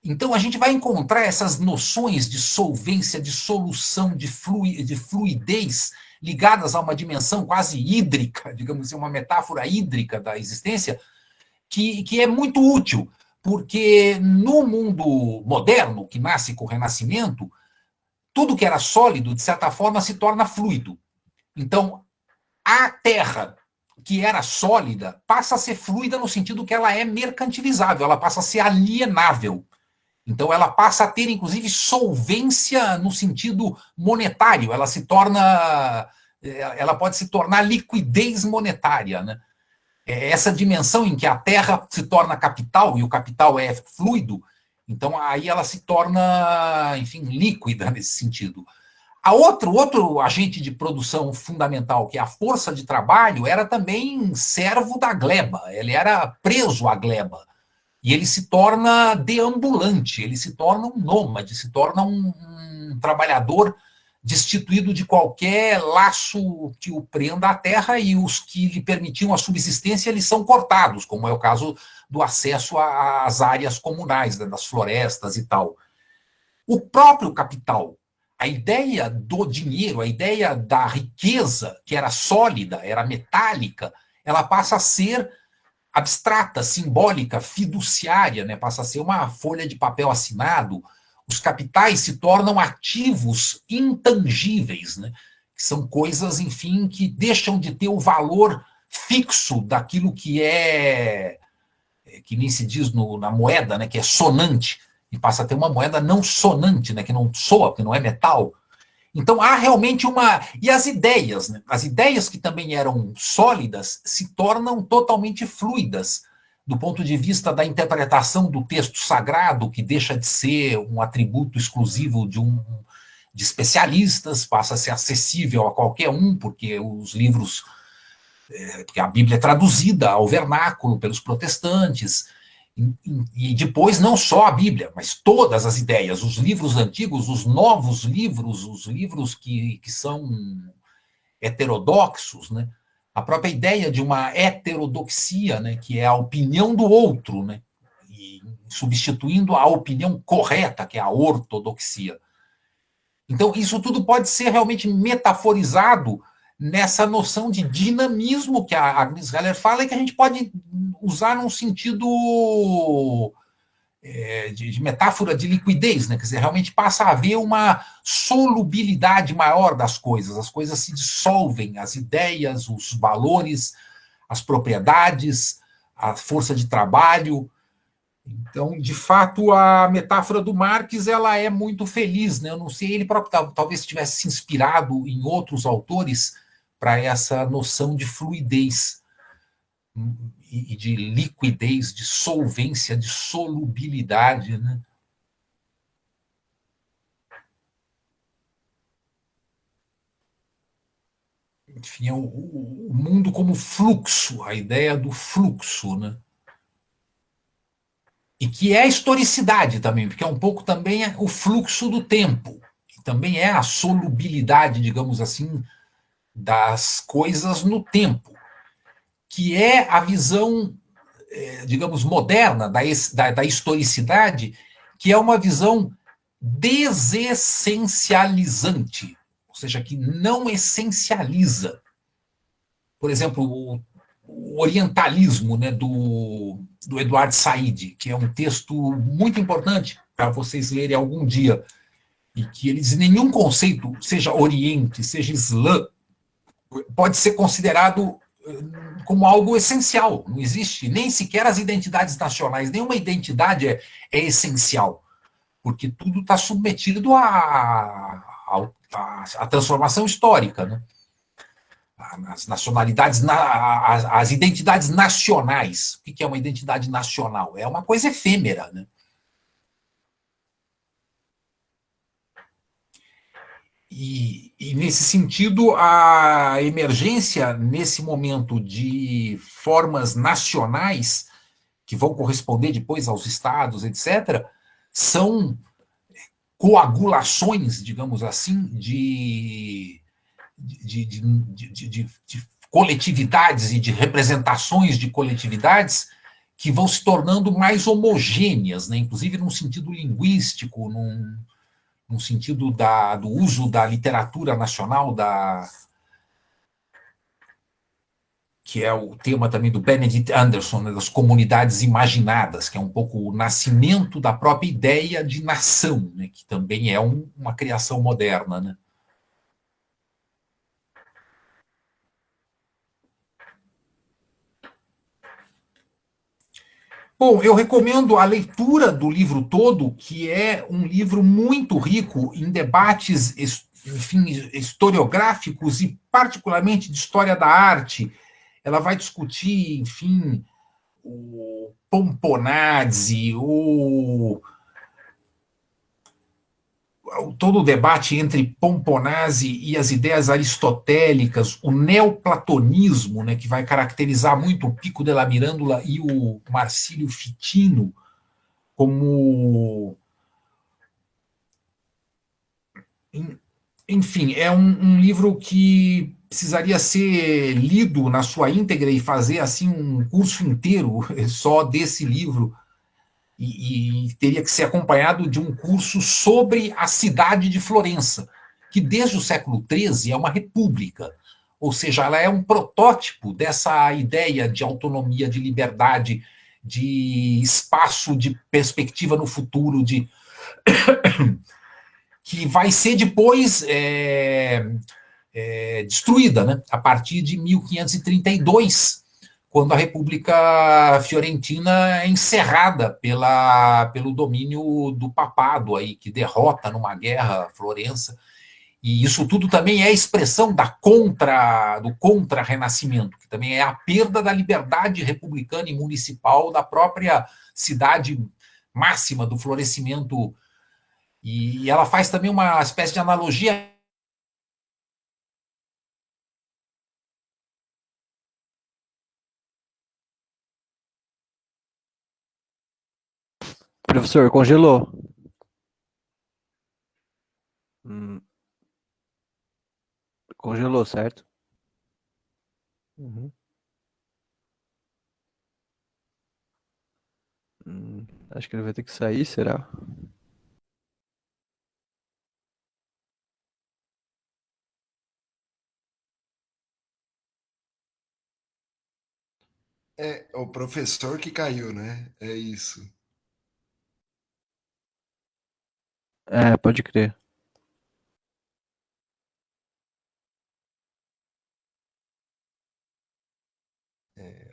Speaker 1: Então, a gente vai encontrar essas noções de solvência, de solução, de fluidez, ligadas a uma dimensão quase hídrica, digamos assim, uma metáfora hídrica da existência, que é muito útil, porque no mundo moderno, que nasce com o Renascimento, tudo que era sólido, de certa forma, se torna fluido. Então, a Terra, que era sólida, passa a ser fluida no sentido que ela é mercantilizável, ela passa a ser alienável. Então, ela passa a ter, inclusive, solvência no sentido monetário, ela pode se tornar liquidez monetária, né? Essa dimensão em que a Terra se torna capital e o capital é fluido, então aí ela se torna, enfim, líquida nesse sentido. Outro agente de produção fundamental, que é a força de trabalho, era também servo da gleba, ele era preso à gleba. E ele se torna deambulante, ele se torna um nômade, se torna um trabalhador destituído de qualquer laço que o prenda à terra, e os que lhe permitiam a subsistência, eles são cortados, como é o caso do acesso às áreas comunais, né, das florestas e tal. O próprio capital, a ideia do dinheiro, a ideia da riqueza, que era sólida, era metálica, ela passa a ser abstrata, simbólica, fiduciária, né? Passa a ser uma folha de papel assinado. Os capitais se tornam ativos intangíveis, né? Que são coisas, enfim, que deixam de ter o valor fixo daquilo que que nem se diz na moeda, né? Que é sonante, e passa a ter uma moeda não sonante, né? Que não soa, porque não é metal. Então, há realmente E as ideias, né? As ideias que também eram sólidas se tornam totalmente fluidas, do ponto de vista da interpretação do texto sagrado, que deixa de ser um atributo exclusivo de especialistas, passa a ser acessível a qualquer um, porque os livros. Porque a Bíblia é traduzida ao vernáculo pelos protestantes. E depois não só a Bíblia, mas todas as ideias, os livros antigos, os novos livros, os livros que são heterodoxos, né? A própria ideia de uma heterodoxia, né? Que é a opinião do outro, né? E substituindo a opinião correta, que é a ortodoxia. Então, isso tudo pode ser realmente metaforizado nessa noção de dinamismo que a Agnes Heller fala, e que a gente pode usar num sentido de metáfora de liquidez, né? Quer dizer, realmente passa a haver uma solubilidade maior das coisas, as coisas se dissolvem, as ideias, os valores, as propriedades, a força de trabalho. Então, de fato, a metáfora do Marx, ela é muito feliz, né? Eu não sei, ele próprio talvez tivesse se inspirado em outros autores para essa noção de fluidez e de liquidez, de solvência, de solubilidade, né? Enfim, é o mundo como fluxo, a ideia do fluxo, né? E que é a historicidade também, porque é um pouco também o fluxo do tempo, que também é a solubilidade, digamos assim, das coisas no tempo. que é a visão, digamos, moderna da historicidade, que é uma visão desessencializante, ou seja, que não essencializa. Por exemplo, o orientalismo, né, do Eduardo Said, que é um texto muito importante para vocês lerem algum dia, e que ele diz: nenhum conceito, seja Oriente, seja Islã, pode ser considerado como algo essencial. Não existe nem sequer as identidades nacionais, nenhuma identidade é essencial, porque tudo está submetido à transformação histórica, né? As nacionalidades, as identidades nacionais. O que é uma identidade nacional? É uma coisa efêmera, né? E nesse sentido, a emergência, nesse momento, de formas nacionais, que vão corresponder depois aos estados, etc., são coagulações, digamos assim, de coletividades e de representações de coletividades que vão se tornando mais homogêneas, né? Inclusive num sentido linguístico, num sentido do uso da literatura nacional, que é o tema também do Benedict Anderson, né, das comunidades imaginadas, que é um pouco o nascimento da própria ideia de nação, né, que também é uma criação moderna, né? Bom, eu recomendo a leitura do livro todo, que é um livro muito rico em debates, enfim, historiográficos e particularmente de história da arte. Ela vai discutir, enfim, o Pomponazzi, todo o debate entre Pomponazzi e as ideias aristotélicas, o neoplatonismo, né, que vai caracterizar muito o Pico della Mirandola e o Marcílio Fitino, como. Enfim, é um livro que precisaria ser lido na sua íntegra e fazer assim um curso inteiro só desse livro, e teria que ser acompanhado de um curso sobre a cidade de Florença, que desde o século XIII é uma república, ou seja, ela é um protótipo dessa ideia de autonomia, de liberdade, de espaço, de perspectiva no futuro, que vai ser depois destruída, né, a partir de 1532, quando a República Fiorentina é encerrada pelo domínio do papado, aí, que derrota numa guerra Florença. E isso tudo também é expressão do contra-renascimento, que também é a perda da liberdade republicana e municipal da própria cidade máxima do florescimento. E ela faz também uma espécie de analogia.
Speaker 6: Professor, congelou. Congelou, certo? Uhum. Acho que ele vai ter que sair, será?
Speaker 4: É o professor que caiu, né? É isso.
Speaker 6: É, pode crer.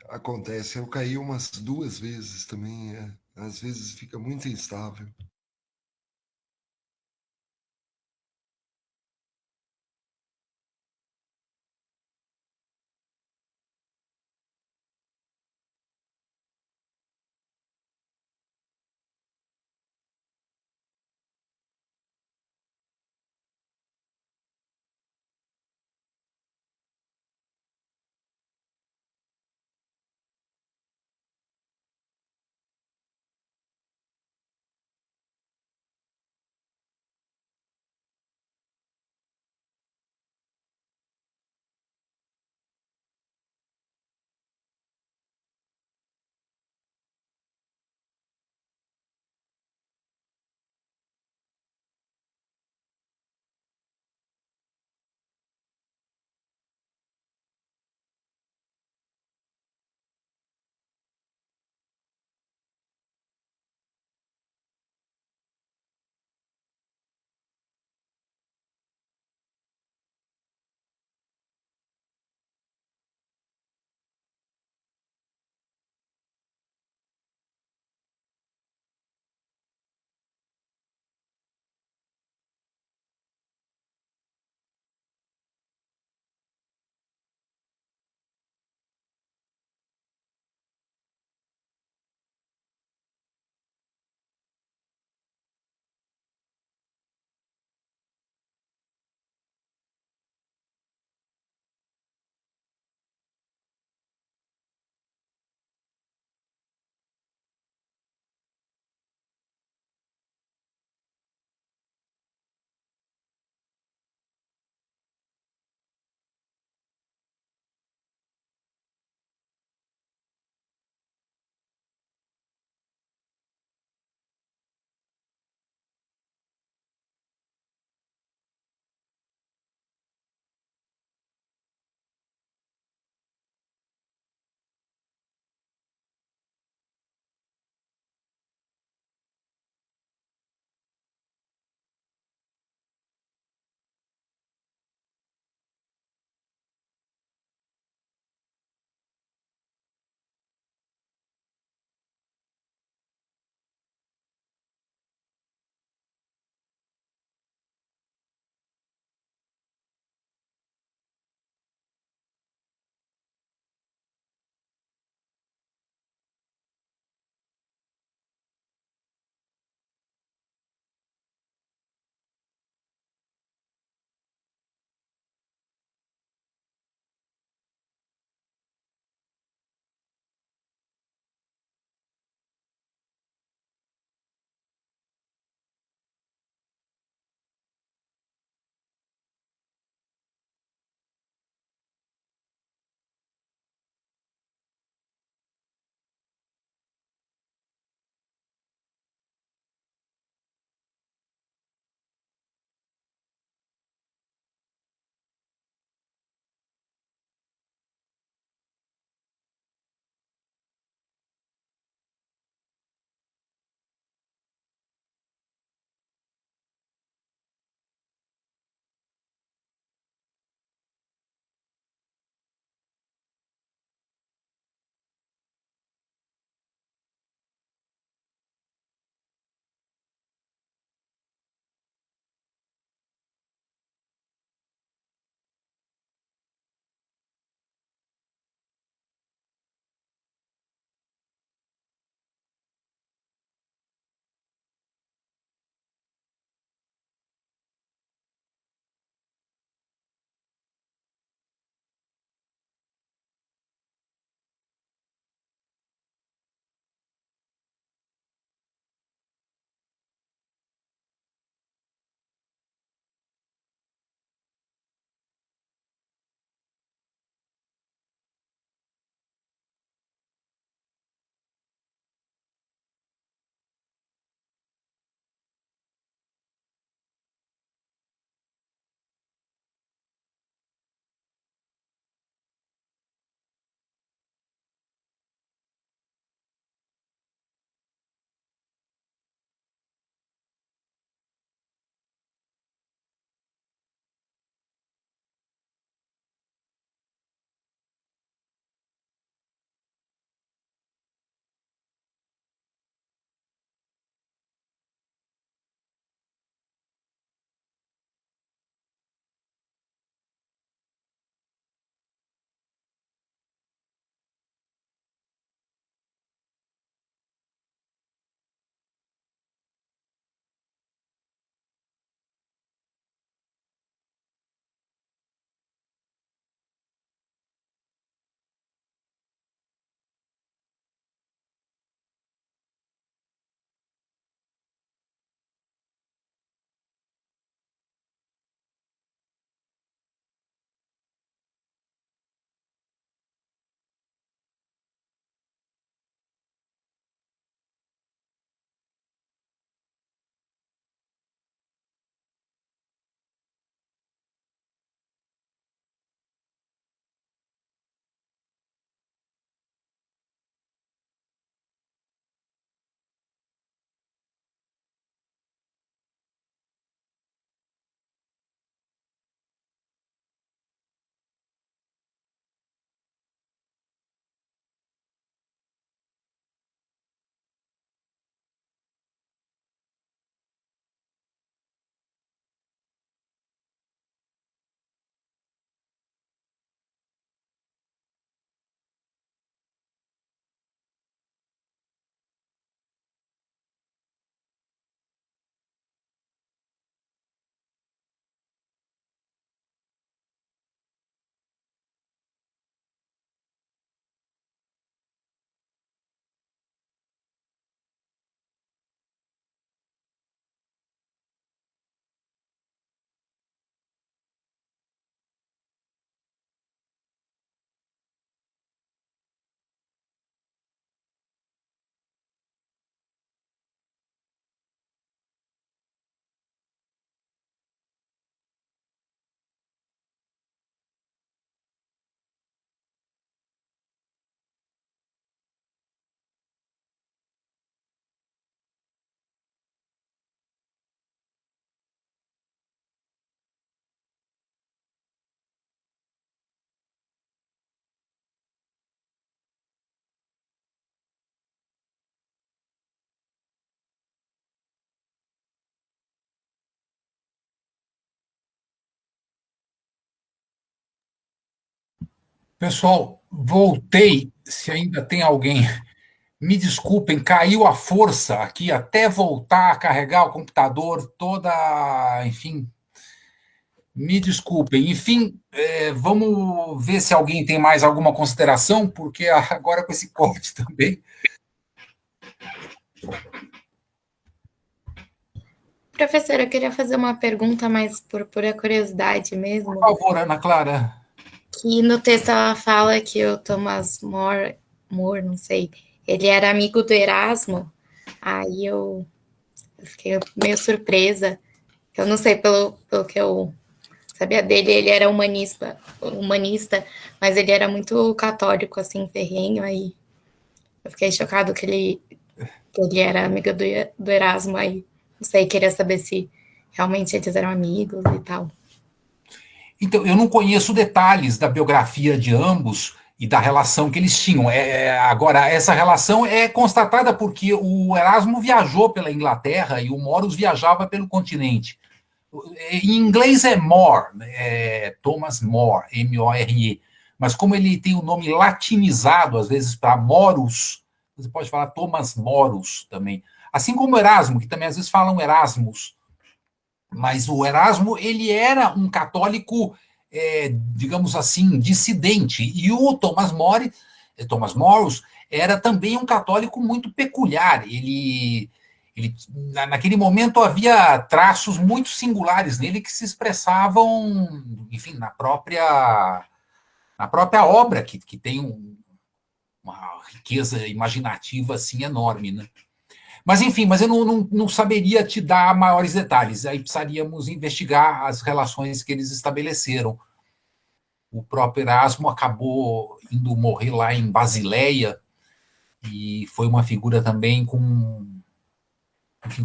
Speaker 4: Acontece, eu caí umas 2 vezes também. Às vezes fica muito instável.
Speaker 1: Pessoal, voltei. Se ainda tem alguém, me desculpem, caiu a força aqui até voltar a carregar o computador, enfim, me desculpem. Enfim, vamos ver se alguém tem mais alguma consideração, porque agora com esse corte também.
Speaker 5: Professora, eu queria fazer uma pergunta mais por pura curiosidade mesmo.
Speaker 1: Por favor, Ana Clara.
Speaker 5: Que no texto ela fala que o Thomas More, não sei, ele era amigo do Erasmo. Aí eu fiquei meio surpresa. Eu não sei, pelo que eu sabia dele, ele era humanista, mas ele era muito católico, assim, ferrenho. Aí eu fiquei chocado que ele era amigo do Erasmo. Aí não sei, queria saber se realmente eles eram amigos e tal.
Speaker 1: Então, eu não conheço detalhes da biografia de ambos e da relação que eles tinham. Agora, essa relação é constatada porque o Erasmo viajou pela Inglaterra e o Morus viajava pelo continente. Em inglês é More, Thomas More, M-O-R-E. Mas como ele tem o nome latinizado, às vezes, para Morus, você pode falar Thomas Morus também. Assim como o Erasmo, que também às vezes falam Erasmus. Mas o Erasmo, ele era um católico, digamos assim, dissidente. E o Thomas Morus, era também um católico muito peculiar. Naquele momento, havia traços muito singulares nele que se expressavam, enfim, na própria obra, que tem uma riqueza imaginativa assim enorme, né? Mas, enfim, eu não saberia te dar maiores detalhes. Aí precisaríamos investigar as relações que eles estabeleceram. O próprio Erasmo acabou indo morrer lá em Basileia e foi uma figura também com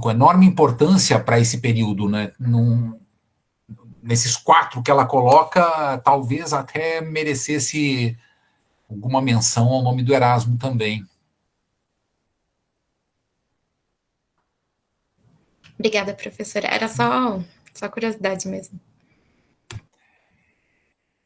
Speaker 1: enorme importância para esse período, né? Nesses 4 que ela coloca, talvez até merecesse alguma menção ao nome do Erasmo também.
Speaker 5: Obrigada, professora. Era só curiosidade mesmo.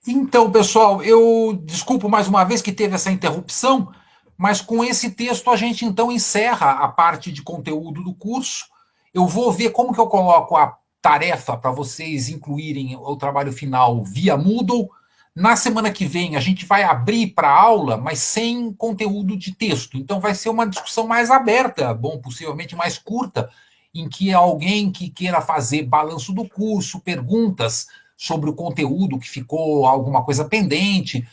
Speaker 1: Então, pessoal, eu desculpo mais uma vez que teve essa interrupção, mas com esse texto a gente então encerra a parte de conteúdo do curso. Eu vou ver como que eu coloco a tarefa para vocês incluírem o trabalho final via Moodle. Na semana que vem a gente vai abrir para aula, mas sem conteúdo de texto. Então vai ser uma discussão mais aberta, possivelmente mais curta, em que alguém que queira fazer balanço do curso, perguntas sobre o conteúdo que ficou alguma coisa pendente,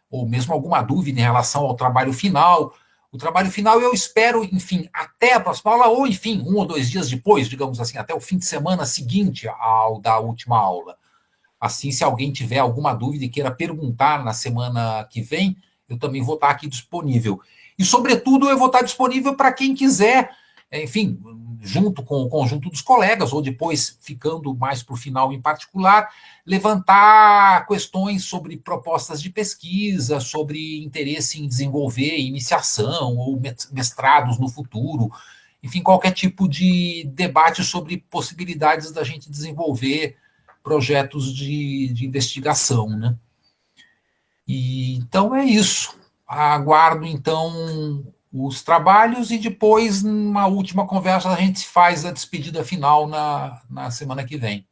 Speaker 1: ou mesmo alguma dúvida em relação ao trabalho final. O trabalho final eu espero, enfim, até a próxima aula, ou enfim, 1 ou 2 dias depois, digamos assim, até o fim de semana seguinte ao da última aula. Assim, se alguém tiver alguma dúvida e queira perguntar na semana que vem, eu também vou estar aqui disponível. E, sobretudo, eu vou estar disponível para quem quiser, enfim, junto com o conjunto dos colegas, ou depois, ficando mais para o final em particular, levantar questões sobre propostas de pesquisa, sobre interesse em desenvolver iniciação ou mestrados no futuro, enfim, qualquer tipo de debate sobre possibilidades da gente desenvolver projetos de investigação, né? Então é isso. Aguardo, então, os trabalhos e depois, numa última conversa, a gente faz a despedida final na semana que vem.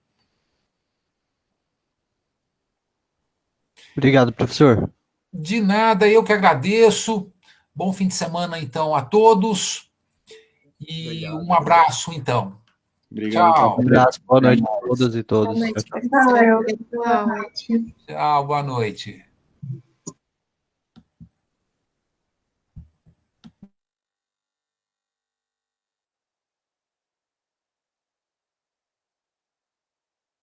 Speaker 6: Obrigado, professor.
Speaker 1: De nada, eu que agradeço. Bom fim de semana, então, a todos. E
Speaker 4: Obrigado.
Speaker 1: um abraço, então.
Speaker 8: Obrigado.
Speaker 1: Tchau.
Speaker 6: Um abraço, boa noite a todas e todos.
Speaker 5: Boa noite,
Speaker 6: Tchau, tchau.
Speaker 5: professora.
Speaker 7: Boa noite.
Speaker 1: Tchau, boa noite.